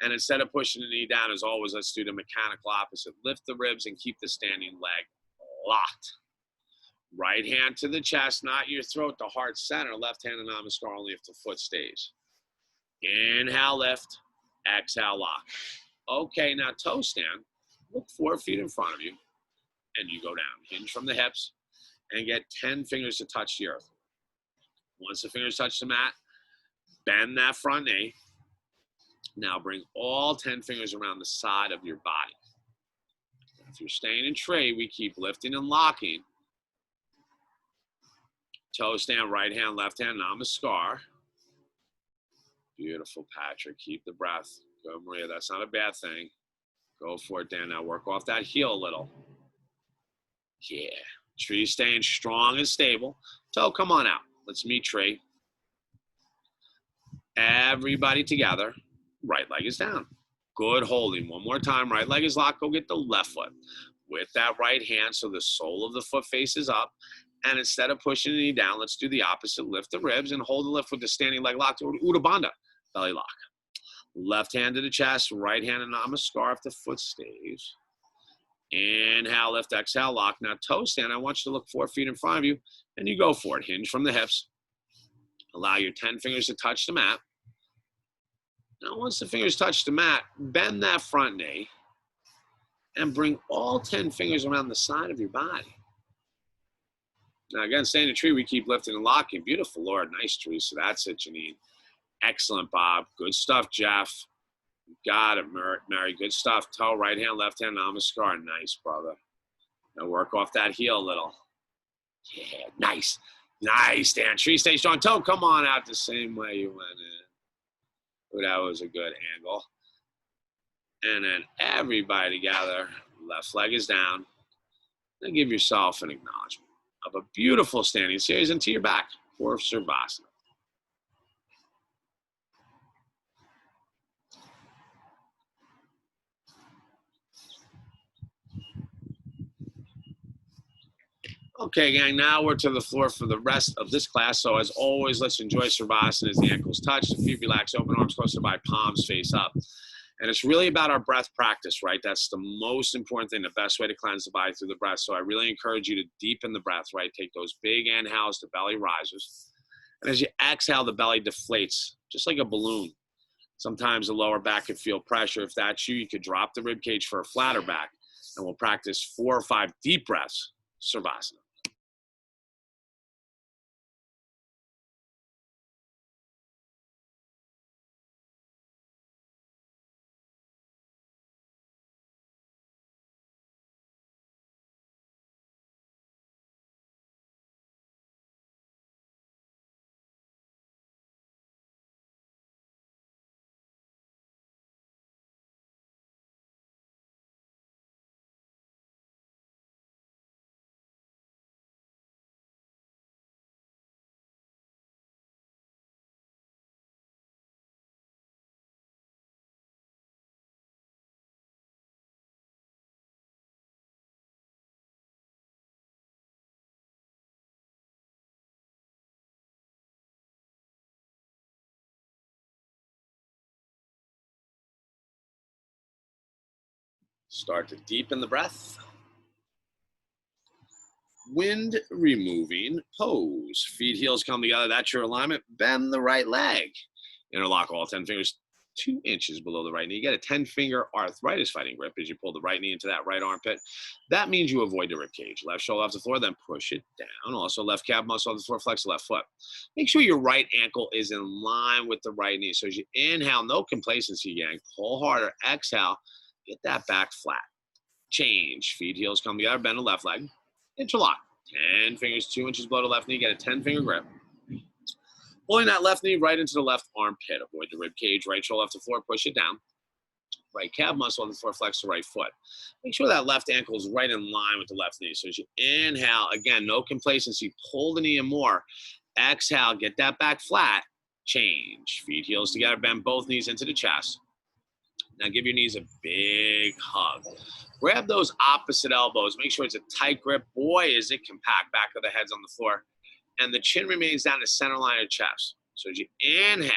And instead of pushing the knee down, as always, let's do the mechanical opposite. Lift the ribs and keep the standing leg locked. Right hand to the chest, not your throat, the heart center. Left hand to Namaskar only if the foot stays. Inhale, lift. Exhale, lock. Okay, now toe stand. Look 4 feet in front of you, and you go down. Hinge from the hips, and get 10 fingers to touch the earth. Once the fingers touch the mat, bend that front knee. Now bring all 10 fingers around the side of your body. If you're staying in tray, we keep lifting and locking. Toe stand, right hand, left hand, Namaskar. Beautiful, Patrick. Keep the breath. Go, Maria. That's not a bad thing. Go for it, Dan. Now work off that heel a little. Yeah. Tree staying strong and stable. Toe, come on out. Let's meet tree. Everybody together. Right leg is down. Good holding. One more time. Right leg is locked. Go get the left foot with that right hand so the sole of the foot faces up. And instead of pushing the knee down, let's do the opposite. Lift the ribs and hold the lift with the standing leg locked. Uddha Bandha. Belly lock. Left hand to the chest. Right hand to Namaskar if the foot stays. Inhale, lift, exhale, lock. Now toe stand. I want you to look 4 feet in front of you. And you go for it. Hinge from the hips. Allow your 10 fingers to touch the mat. Now, once the fingers touch the mat, bend that front knee and bring all 10 fingers around the side of your body. Now, again, staying in the tree, we keep lifting and locking. Beautiful, Lord. Nice, Teresa. That's it, Janine. Excellent, Bob. Good stuff, Jeff. Got it, Mary. Good stuff. Toe, right hand, left hand, Namaskar. Nice, brother. Now work off that heel a little. Yeah, nice. Nice, Dan. Tree, stay strong. Toe, come on out the same way you went in. Ooh, that was a good angle. And then everybody together. Left leg is down. Then give yourself an acknowledgement of a beautiful standing series into your back for Savasana. Okay, gang, now we're to the floor for the rest of this class. So as always, let's enjoy Savasana as the ankles touch, the feet relax, open arms closer by palms face up. And it's really about our breath practice, right? That's the most important thing, the best way to cleanse the body through the breath. So I really encourage you to deepen the breath, right? Take those big inhales, the belly rises. And as you exhale, the belly deflates, just like a balloon. Sometimes the lower back could feel pressure. If that's you, you could drop the rib cage for a flatter back. And we'll practice 4 or 5 deep breaths, Savasana. Start to deepen the breath. Wind removing pose. Feet, heels come together. That's your alignment. Bend the right leg. Interlock all 10 fingers 2 inches below the right knee. You get a 10-finger arthritis fighting grip as you pull the right knee into that right armpit. That means you avoid the rib cage. Left shoulder off the floor, then push it down. Also, left calf muscle off the floor, flex the left foot. Make sure your right ankle is in line with the right knee. So as you inhale, no complacency, gang. Pull harder. Exhale, get that back flat. Change. Feet, heels come together. Bend the left leg. Interlock. 10 fingers, 2 inches below the left knee. Get a 10-finger grip. Pulling that left knee right into the left armpit. Avoid the rib cage. Right shoulder off the floor. Push it down. Right calf muscle on the floor. Flex the right foot. Make sure that left ankle is right in line with the left knee. So as you inhale, again, no complacency. Pull the knee in more. Exhale. Get that back flat. Change. Feet, heels together. Bend both knees into the chest. Now give your knees a big hug. Grab those opposite elbows. Make sure it's a tight grip. Boy, is it compact. Back of the head's on the floor. And the chin remains down the center line of the chest. So as you inhale,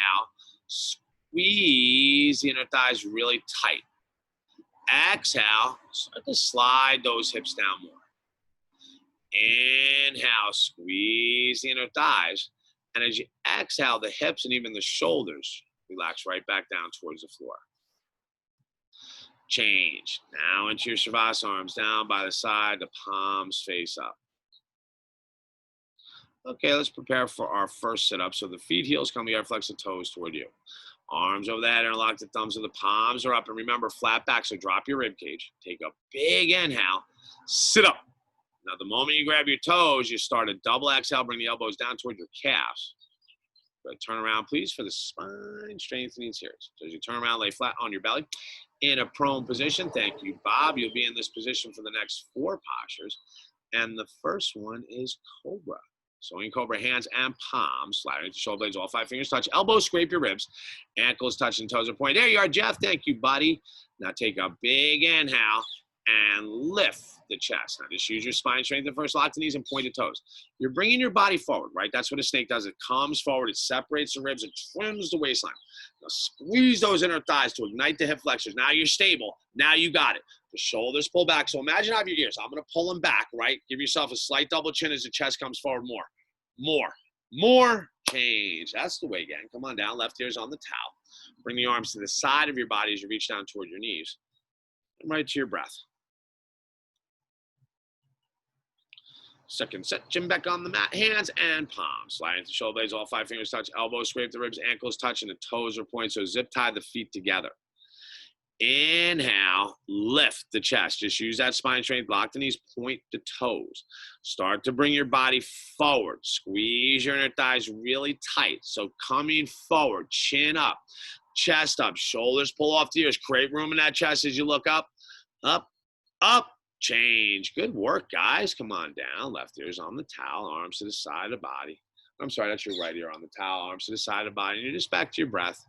squeeze the inner thighs really tight. Exhale, start to slide those hips down more. Inhale, squeeze the inner thighs. And as you exhale, the hips and even the shoulders relax right back down towards the floor. Change. Now into your Shavasana, arms down by the side, the palms face up. Okay, let's prepare for our first sit-up. So the feet, heels come together, flex the toes toward you. Arms over the head, interlock the thumbs, so the palms are up. And remember, flat back, so drop your rib cage. Take a big inhale, sit up. Now, the moment you grab your toes, you start a double exhale, bring the elbows down toward your calves. But turn around, please, for the spine strengthening series. So as you turn around, lay flat on your belly in a prone position. Thank you, Bob. You'll be in this position for the next 4 postures. And the first one is Cobra. So in Cobra, hands and palms, sliding into shoulder blades, all 5 fingers touch. Elbows scrape your ribs. Ankles touching, toes are pointing. There you are, Jeff. Thank you, buddy. Now take a big inhale and lift the chest. Now just use your spine strength at first. Lock the knees and point the toes. You're bringing your body forward, right? That's what a snake does. It comes forward. It separates the ribs. It trims the waistline. Now squeeze those inner thighs to ignite the hip flexors. Now you're stable. Now you got it. The shoulders pull back. So imagine I have your ears. I'm going to pull them back, right? Give yourself a slight double chin as the chest comes forward more. More. Change. That's the way, gang. Come on down. Left ear's on the towel. Bring the arms to the side of your body as you reach down toward your knees. And right to your breath. Second set, chin back on the mat, hands and palms. Slide into shoulder blades, all 5 fingers touch, elbows scrape the ribs, ankles touch, and the toes are pointed. So zip tie the feet together. Inhale, lift the chest. Just use that spine strength, lock the knees, point the toes. Start to bring your body forward. Squeeze your inner thighs really tight. So coming forward, chin up, chest up, shoulders pull off the ears. Create room in that chest as you look up, up, up. Change. Good work, guys. Come on down. Left ear's on the towel, arms to the side of the body. I'm sorry, that's your right ear on the towel, arms to the side of the body. And you're just back to your breath.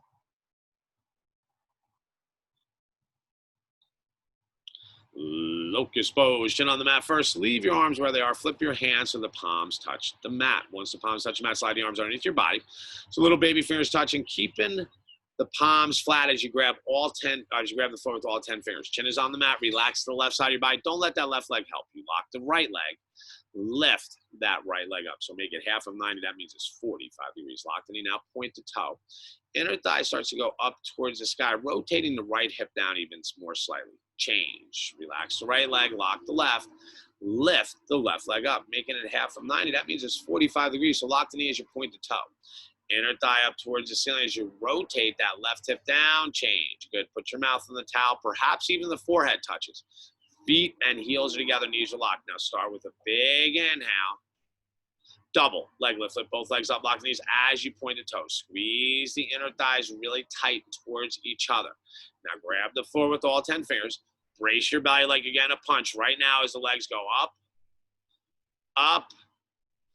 Locust pose, chin on the mat first. Leave your arms where they are. Flip your hands so the palms touch the mat. Once the palms touch the mat, slide the arms underneath your body. So little baby fingers touching, keeping the palms flat as you grab the floor with all 10 fingers. Chin is on the mat. Relax the left side of your body. Don't let that left leg help you. Lock the right leg. Lift that right leg up. So make it half of 90. That means it's 45 degrees. Lock the knee. Now point the toe. Inner thigh starts to go up towards the sky, rotating the right hip down even more slightly. Change. Relax the right leg. Lock the left. Lift the left leg up, making it half of 90. That means it's 45 degrees. So lock the knee as you point the toe. Inner thigh up towards the ceiling as you rotate that left hip down. Change. Good. Put your mouth on the towel. Perhaps even the forehead touches. Feet and heels are together. Knees are locked. Now start with a big inhale. Double leg lift. Lift both legs up. Lock the knees as you point the toes. Squeeze the inner thighs really tight towards each other. Now grab the floor with all 10 fingers. Brace your belly like again a punch right now as the legs go up, up,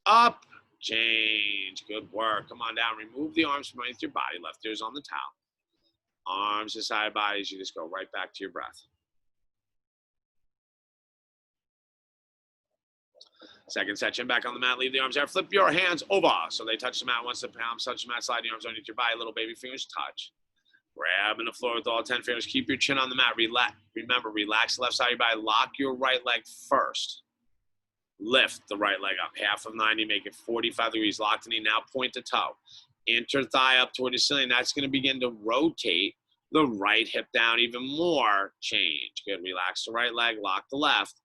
up. Change. Good work. Come on down. Remove the arms from underneath your body. Left ear's on the towel. Arms to side body as you just go right back to your breath. Second set, chin back on the mat. Leave the arms there. Flip your hands over so they touch the mat. Once the palms touch the mat, slide the arms underneath your body. Little baby fingers touch. Grabbing the floor with all 10 fingers. Keep your chin on the mat. Relax. Remember, relax the left side of your body. Lock your right leg first. Lift the right leg up. Half of 90. Make it 45 degrees. Lock the knee. Now point the toe. Inter thigh up toward the ceiling. That's going to begin to rotate the right hip down even more. Change. Good. Relax the right leg, lock the left.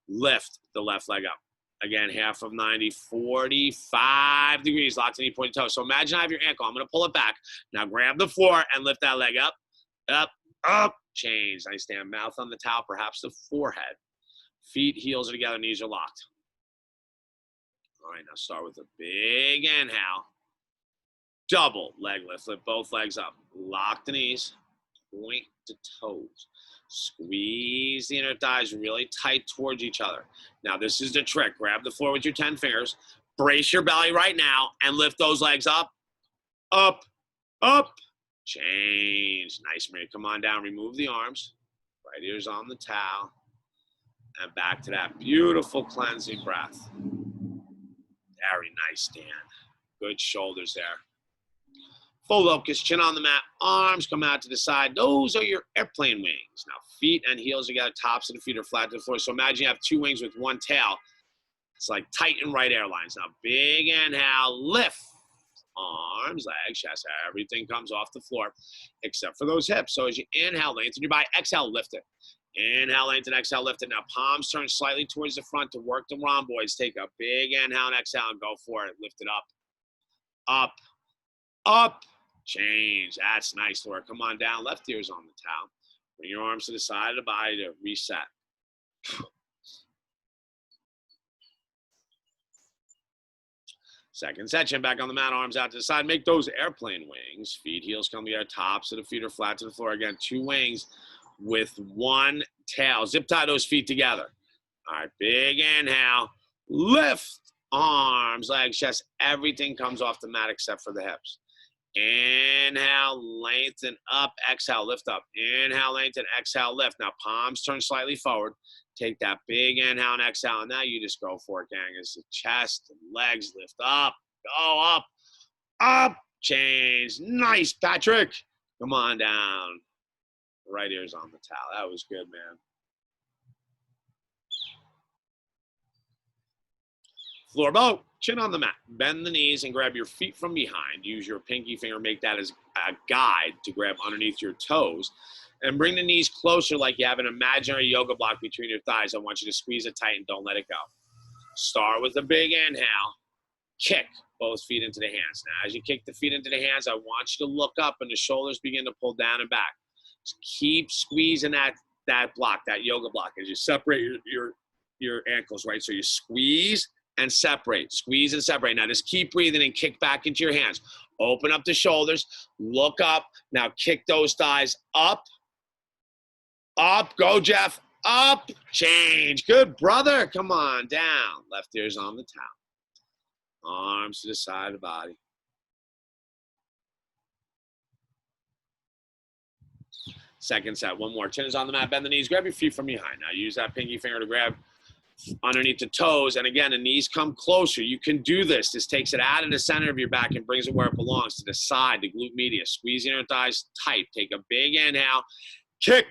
Lift the left leg up. Again, half of 90, 45 degrees. Lock the knee, point toe. So imagine I have your ankle. I'm going to pull it back. Now grab the floor and lift that leg up, up, up. Change. Nice stand. Mouth on the towel, perhaps the forehead. Feet, heels are together, knees are locked. All right, now start with a big inhale. Double leg lift. Lift both legs up. Lock the knees. Point to toes. Squeeze the inner thighs really tight towards each other. Now, this is the trick. Grab the floor with your 10 fingers. Brace your belly right now and lift those legs up, up, up. Change. Nice, Maria. Come on down. Remove the arms. Right ear's on the towel. And back to that beautiful cleansing breath. Very nice, Dan. Good shoulders there. Full locust, chin on the mat, arms come out to the side. Those are your airplane wings. Now, feet and heels together, tops of the feet are flat to the floor. So imagine you have two wings with one tail. It's like tight and right airlines. Now, big inhale, lift. Arms, legs, chest, everything comes off the floor except for those hips. So as you inhale, lengthen your body. Exhale, lift it. Inhale, lengthen, exhale, lift it. Now, palms turn slightly towards the front to work the rhomboids. Take a big inhale and exhale and go for it. Lift it up, up, up. Change. That's nice, Laura. Come on down. Left ear's on the towel. Bring your arms to the side of the body to reset. Second section, back on the mat, arms out to the side. Make those airplane wings. Feet, heels come together. Tops of the feet are flat to the floor. Again, two wings with one tail. Zip tie those feet together. All right, big inhale. Lift. Arms, legs, chest. Everything comes off the mat except for the hips. Inhale, lengthen up, exhale, lift up. Inhale, lengthen, exhale, lift. Now, palms turn slightly forward. Take that big inhale and exhale, and now you just go for it, gang. As the chest and legs lift up, go up, up, change. Nice, Patrick. Come on down. Right ear's on the towel. That was good, man. Floor boat, chin on the mat. Bend the knees and grab your feet from behind. Use your pinky finger, make that as a guide to grab underneath your toes. And bring the knees closer like you have an imaginary yoga block between your thighs. I want you to squeeze it tight and don't let it go. Start with a big inhale. Kick both feet into the hands. Now, as you kick the feet into the hands, I want you to look up and the shoulders begin to pull down and back. Just keep squeezing that block, that yoga block, as you separate your ankles, right? So you squeeze and separate, squeeze and separate. Now just keep breathing and kick back into your hands. Open up the shoulders, look up. Now kick those thighs up, up, go Jeff, up, change. Good, brother, come on down. Left ear's on the towel. Arms to the side of the body. Second set, one more. Chin is on the mat, bend the knees, grab your feet from behind. Now use that pinky finger to grab underneath the toes, and again, the knees come closer. You can do this. This takes it out of the center of your back and brings it where it belongs, to the side, the glute medius. Squeeze the inner thighs tight. Take a big inhale. Kick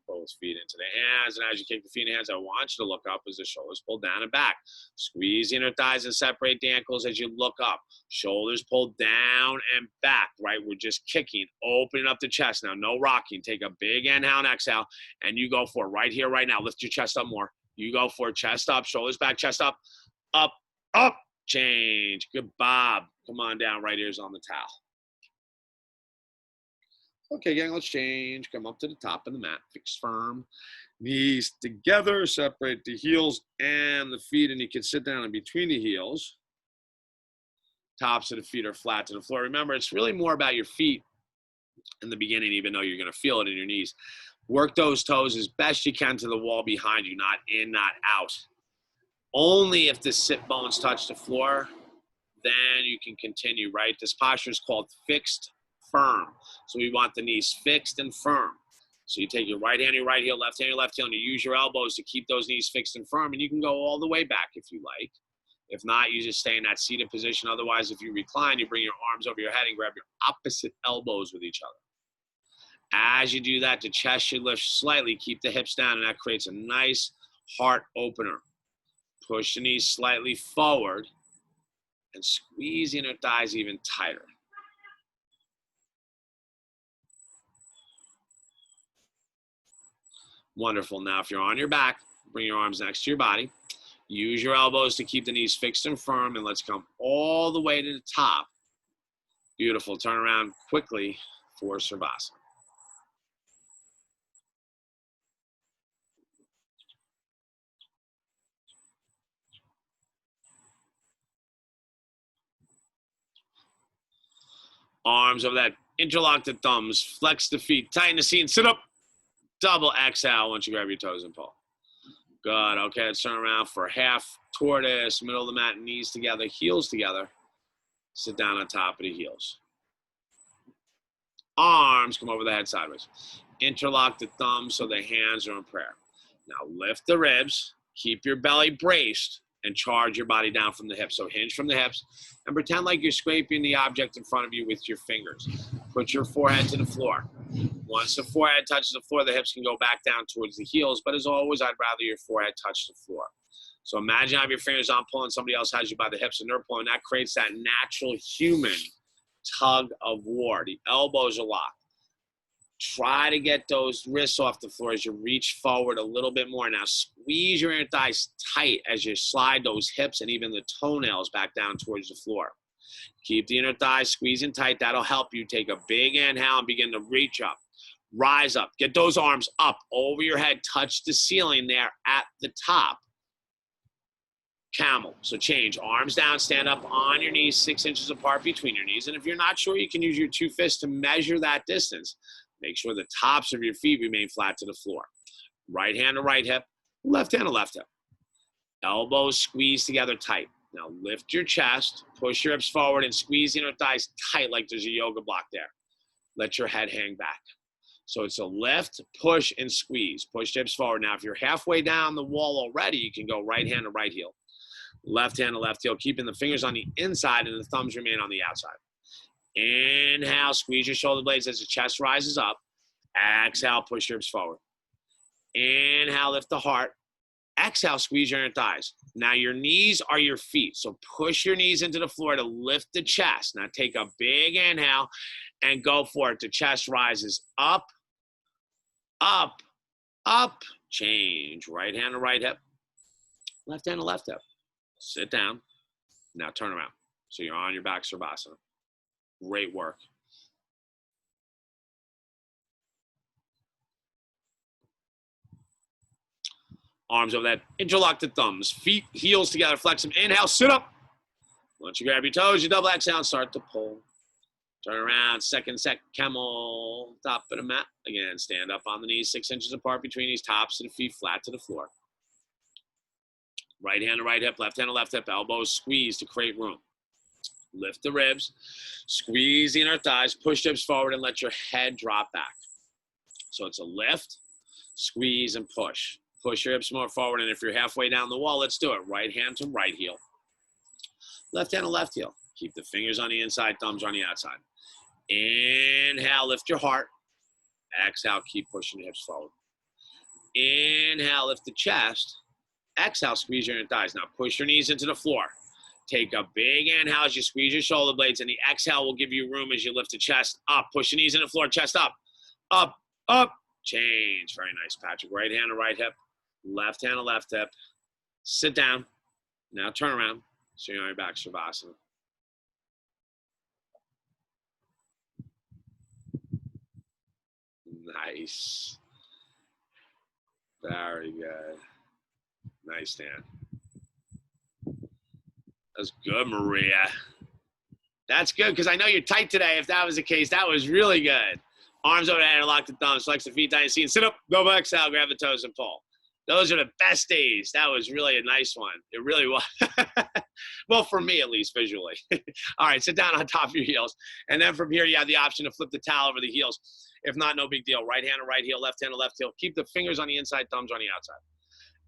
both feet into the hands, and as you kick the feet in the hands, I want you to look up as the shoulders pull down and back. Squeeze the inner thighs and separate the ankles as you look up. Shoulders pull down and back, right? We're just kicking, opening up the chest. Now, no rocking. Take a big inhale and exhale, and you go for it right here, right now. Lift your chest up more. You go for it. Chest up, shoulders back, chest up, up, up, change. Good, Bob. Come on down. Right ear's on the towel. Okay, gang, let's change. Come up to the top of the mat. Fix firm. Knees together. Separate the heels and the feet, and you can sit down in between the heels. Tops of the feet are flat to the floor. Remember, it's really more about your feet in the beginning, even though you're going to feel it in your knees. Work those toes as best you can to the wall behind you, not in, not out. Only if the sit bones touch the floor, then you can continue, right? This posture is called fixed firm. So we want the knees fixed and firm. So you take your right hand, your right heel, left hand, your left heel, and you use your elbows to keep those knees fixed and firm. And you can go all the way back if you like. If not, you just stay in that seated position. Otherwise, if you recline, you bring your arms over your head and grab your opposite elbows with each other. As you do that, the chest should lift slightly. Keep the hips down, and that creates a nice heart opener. Push the knees slightly forward and squeeze the inner thighs even tighter. Wonderful. Now, if you're on your back, bring your arms next to your body. Use your elbows to keep the knees fixed and firm, and let's come all the way to the top. Beautiful. Turn around quickly for Savasana. Arms over that. Interlock the thumbs. Flex the feet. Tighten the seat and sit up. Double exhale once you grab your toes and pull. Good. Okay, let's turn around for half tortoise, middle of the mat, knees together, heels together. Sit down on top of the heels. Arms come over the head sideways. Interlock the thumbs so the hands are in prayer. Now lift the ribs, keep your belly braced, and charge your body down from the hips. So hinge from the hips and pretend like you're scraping the object in front of you with your fingers. Put your forehead to the floor. Once the forehead touches the floor, the hips can go back down towards the heels, but as always, I'd rather your forehead touch the floor. So imagine you have your fingers on pulling, somebody else has you by the hips and they're pulling. That creates that natural human tug of war. The elbows are locked. Try to get those wrists off the floor as you reach forward a little bit more. Now squeeze your inner thighs tight as you slide those hips and even the toenails back down towards the floor. Keep the inner thighs squeezing tight. That'll help you take a big inhale and begin to reach up. Rise up. Get those arms up over your head. Touch the ceiling there at the top. Camel. So change. Arms down. Stand up on your knees 6 inches apart between your knees. And if you're not sure, you can use your 2 fists to measure that distance. Make sure the tops of your feet remain flat to the floor. Right hand to right hip. Left hand to left hip. Elbows squeeze together tight. Now lift your chest. Push your hips forward and squeeze the inner thighs tight like there's a yoga block there. Let your head hang back. So it's a lift, push, and squeeze. Push the hips forward. Now, if you're halfway down the wall already, you can go right hand to right heel. Left hand to left heel, keeping the fingers on the inside and the thumbs remain on the outside. Inhale, squeeze your shoulder blades as the chest rises up. Exhale, push your hips forward. Inhale, lift the heart. Exhale, squeeze your inner thighs. Now your knees are your feet, so push your knees into the floor to lift the chest. Now take a big inhale and go for it. The chest rises up, up, up. Change. Right hand to right hip. Left hand to left hip. Sit down. Now turn around. So you're on your back, Savasana. Great work. Arms over that. Interlock the thumbs. Feet, heels together. Flex them. Inhale, sit up. Once you grab your toes, you double exhale and start to pull. Turn around. Second set. Camel. Top of the mat. Again, stand up on the knees 6 inches apart between these tops of the feet flat to the floor. Right hand to right hip. Left hand to left hip. Elbows squeeze to create room. Lift the ribs. Squeeze the inner thighs. Push hips forward and let your head drop back. So it's a lift, squeeze, and push. Push your hips more forward, and if you're halfway down the wall, let's do it. Right hand to right heel. Left hand to left heel. Keep the fingers on the inside, thumbs on the outside. Inhale, lift your heart. Exhale, keep pushing the hips forward. Inhale, lift the chest. Exhale, squeeze your inner thighs. Now push your knees into the floor. Take a big inhale as you squeeze your shoulder blades, and the exhale will give you room as you lift the chest up. Push the knees into the floor, chest up, up, up. Change. Very nice, Patrick. Right hand to right hip. Left hand to left hip. Sit down. Now turn around. So you're on your back, Savasana. Nice. Very good. Nice stand. That's good, Maria. That's good, because I know you're tight today. If that was the case, that was really good. Arms over the head, lock the thumbs, flex the feet down, and sit up, go back, exhale, grab the toes and pull. Those are the best days. That was really a nice one. It really was. Well, for me, at least, visually. All right, sit down on top of your heels. And then from here, you have the option to flip the towel over the heels. If not, no big deal. Right hand to right heel, left hand to left heel. Keep the fingers on the inside, thumbs on the outside.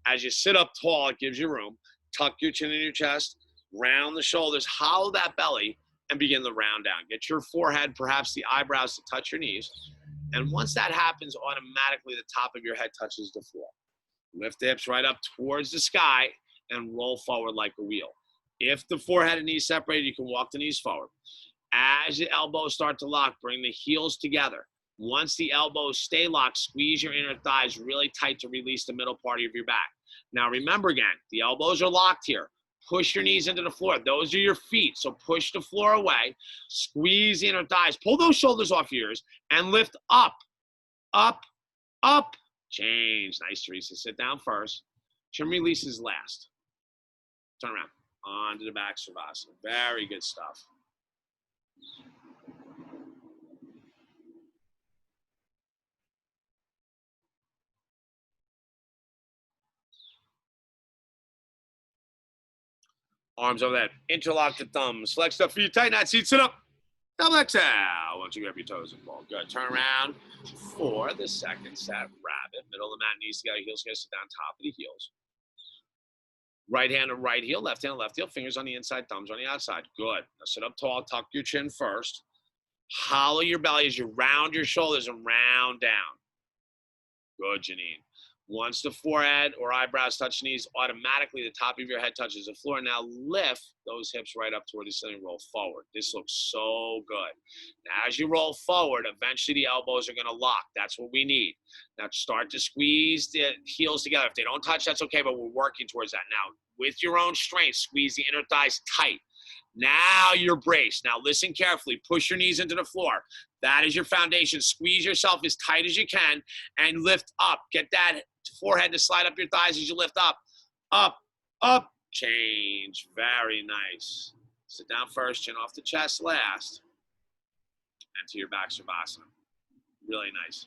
As you sit up tall, it gives you room. Tuck your chin in your chest, round the shoulders, hollow that belly, and begin the round down. Get your forehead, perhaps the eyebrows, to touch your knees. And once that happens, automatically the top of your head touches the floor. Lift the hips right up towards the sky and roll forward like a wheel. If the forehead and knees separated, you can walk the knees forward. As the elbows start to lock, bring the heels together. Once the elbows stay locked, squeeze your inner thighs really tight to release the middle part of your back. Now remember again, the elbows are locked here. Push your knees into the floor. Those are your feet, so push the floor away. Squeeze the inner thighs. Pull those shoulders off your ears and lift up, up, up. Change. Nice, Teresa. Sit down first. Chin releases last. Turn around. Onto the back Savasana. Very good stuff. Arms over that. Interlock the thumbs. Flex the feet. Tighten that seat. Sit up. Double exhale. Once you grab your toes and ball. Good. Turn around for the second set. Rabbit. Middle of the mat. Knees together. Heels together. Sit down. Top of the heels. Right hand to right heel. Left hand to left heel. Fingers on the inside. Thumbs on the outside. Good. Now sit up tall. Tuck your chin first. Hollow your belly as you round your shoulders and round down. Good, Janine. Once the forehead or eyebrows touch knees, automatically the top of your head touches the floor. Now lift those hips right up toward the ceiling, roll forward. This looks so good. Now as you roll forward, eventually the elbows are gonna lock. That's what we need. Now start to squeeze the heels together. If they don't touch, that's okay, but we're working towards that. Now with your own strength, squeeze the inner thighs tight. Now you're braced. Now listen carefully. Push your knees into the floor. That is your foundation. Squeeze yourself as tight as you can and lift up. Get that forehead to slide up your thighs as you lift up, up, up. Change. Very nice. Sit down first, chin off the chest last. And to your back Savasana. Really nice.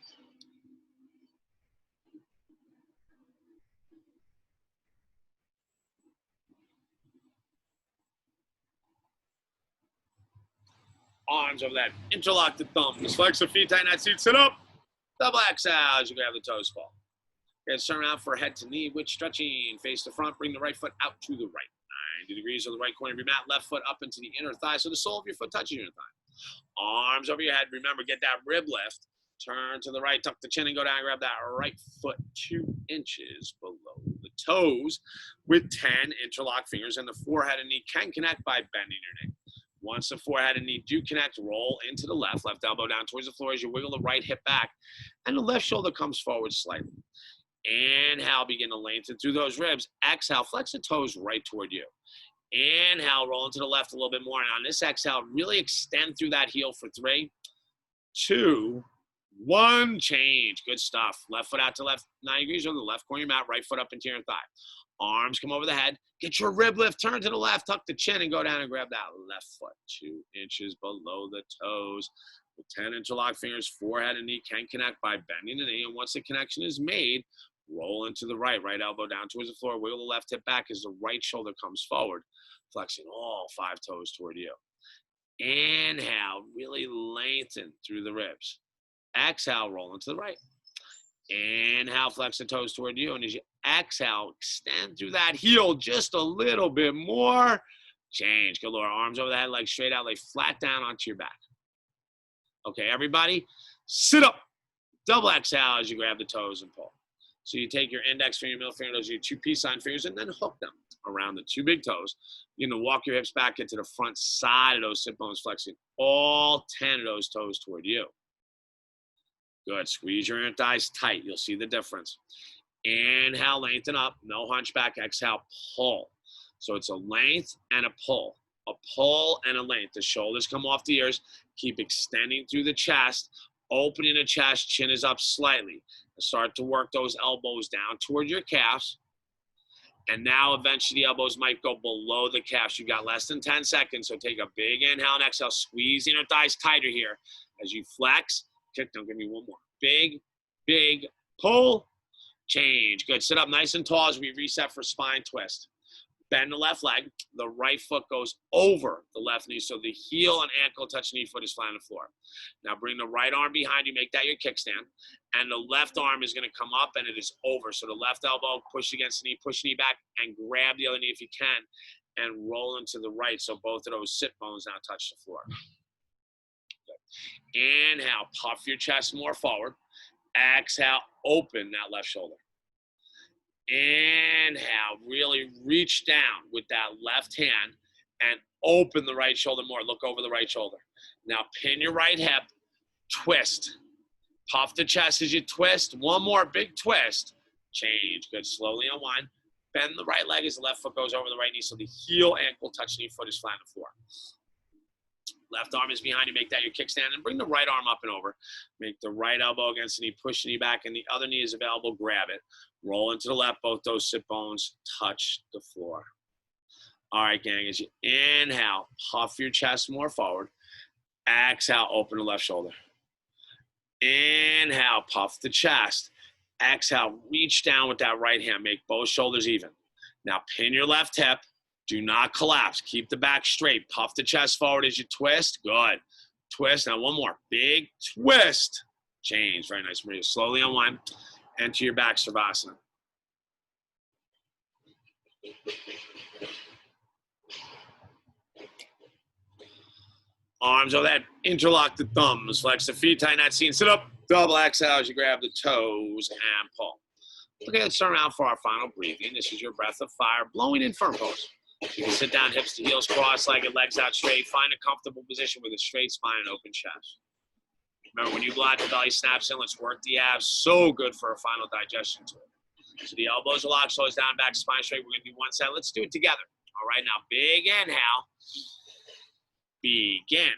Arms over that. Interlock the thumbs. Flex the feet, tighten that seat. Sit up. Double exhale as you grab the toes fall. Okay, turn around for head to knee with stretching. Face the front. Bring the right foot out to the right. 90 degrees on the right corner of your mat. Left foot up into the inner thigh. So the sole of your foot touches your inner thigh. Arms over your head. Remember, get that rib lift. Turn to the right. Tuck the chin and go down. Grab that right foot 2 inches below the toes with 10 interlock fingers. And the forehead and knee can connect by bending your knee. Once the forehead and knee do connect, roll into the left. Left elbow down towards the floor as you wiggle the right hip back. And the left shoulder comes forward slightly. Inhale, begin to lengthen through those ribs. Exhale, flex the toes right toward you. Inhale, roll into the left a little bit more. And on this exhale, really extend through that heel for 3, 2, 1. Change. Good stuff. Left foot out to left 90 degrees on the left corner of your mat. Right foot up into your thigh. Arms come over the head. Get your rib lift. Turn to the left. Tuck the chin and go down and grab that left foot 2 inches below the toes. With 10 interlock fingers, forehead and knee can connect by bending the knee. And once the connection is made, roll into the right. Right elbow down towards the floor. Wiggle the left hip back as the right shoulder comes forward, flexing all 5 toes toward you. Inhale, really lengthen through the ribs. Exhale, roll into the right. Inhale, flex the toes toward you. And as you exhale, extend through that heel just a little bit more. Change. Good, Laura. Arms over the head, legs straight out, lay flat down onto your back. Okay, everybody, sit up. Double exhale as you grab the toes and pull. So you take your index finger, middle finger, those are your 2 peace sign fingers, and then hook them around the 2 big toes. You're going to walk your hips back into the front side of those sit bones, flexing all 10 of those toes toward you. Good. Squeeze your inner thighs tight. You'll see the difference. Inhale, lengthen up. No hunchback. Exhale, pull. So it's a length and a pull. A pull and a length. The shoulders come off the ears. Keep extending through the chest. Opening the chest. Chin is up slightly. Start to work those elbows down toward your calves. And now eventually the elbows might go below the calves. You've got less than 10 seconds. So take a big inhale and exhale. Squeeze the inner thighs tighter here. As you flex. Kick down. Give me one more. Big, big pull. Change. Good. Sit up nice and tall as we reset for spine twist. Bend the left leg. The right foot goes over the left knee. So the heel and ankle touch knee foot is flat on the floor. Now bring the right arm behind you. Make that your kickstand. And the left arm is going to come up and it is over. So the left elbow, push against the knee, push the knee back, and grab the other knee if you can. And roll into the right. So both of those sit bones now touch the floor. Good. Inhale. Puff your chest more forward. Exhale. Open that left shoulder. Inhale, really reach down with that left hand and open the right shoulder more. Look over the right shoulder. Now pin your right hip, twist. Puff the chest as you twist. One more big twist. Change. Good. Slowly unwind. Bend the right leg as the left foot goes over the right knee so the heel ankle touch knee foot is flat on the floor. Left arm is behind you. Make that your kickstand and bring the right arm up and over. Make the right elbow against the knee. Push the knee back and the other knee is available. Grab it. Roll into the left. Both those sit bones touch the floor. All right, gang. As you inhale, puff your chest more forward. Exhale, open the left shoulder. Inhale, puff the chest. Exhale, reach down with that right hand. Make both shoulders even. Now pin your left hip. Do not collapse. Keep the back straight. Puff the chest forward as you twist. Good. Twist. Now one more. Big twist. Change. Very nice, Maria. Slowly unwind. Enter your back Savasana. Arms over that. Interlock the thumbs. Flex the feet. Tighten that seam. Sit up. Double exhale as you grab the toes and pull. Okay, let's turn around for our final breathing. This is your breath of fire, blowing in firm pose. You can sit down, hips to heels, cross-legged, legs out straight. Find a comfortable position with a straight spine and open chest. Remember, when you glide, the belly snaps in. Let's work the abs. So good for a final digestion tool. So the elbows are locked, slows down, back, spine straight. We're going to do one side. Let's do it together. All right, now big inhale. Begin.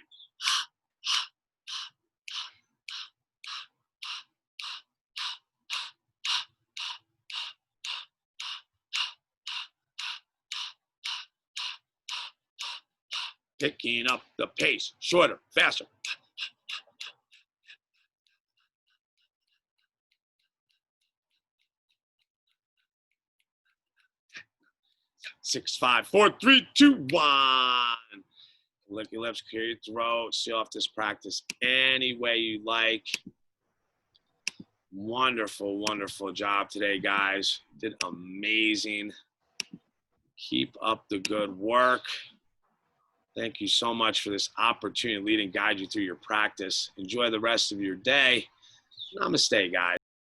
Picking up the pace, shorter, faster. 6, 5, 4, 3, 2, 1. Lick your lips, clear your throat. Seal off this practice any way you like. Wonderful, wonderful job today, guys. Did amazing. Keep up the good work. Thank you so much for this opportunity to lead and guide you through your practice. Enjoy the rest of your day. Namaste, guys.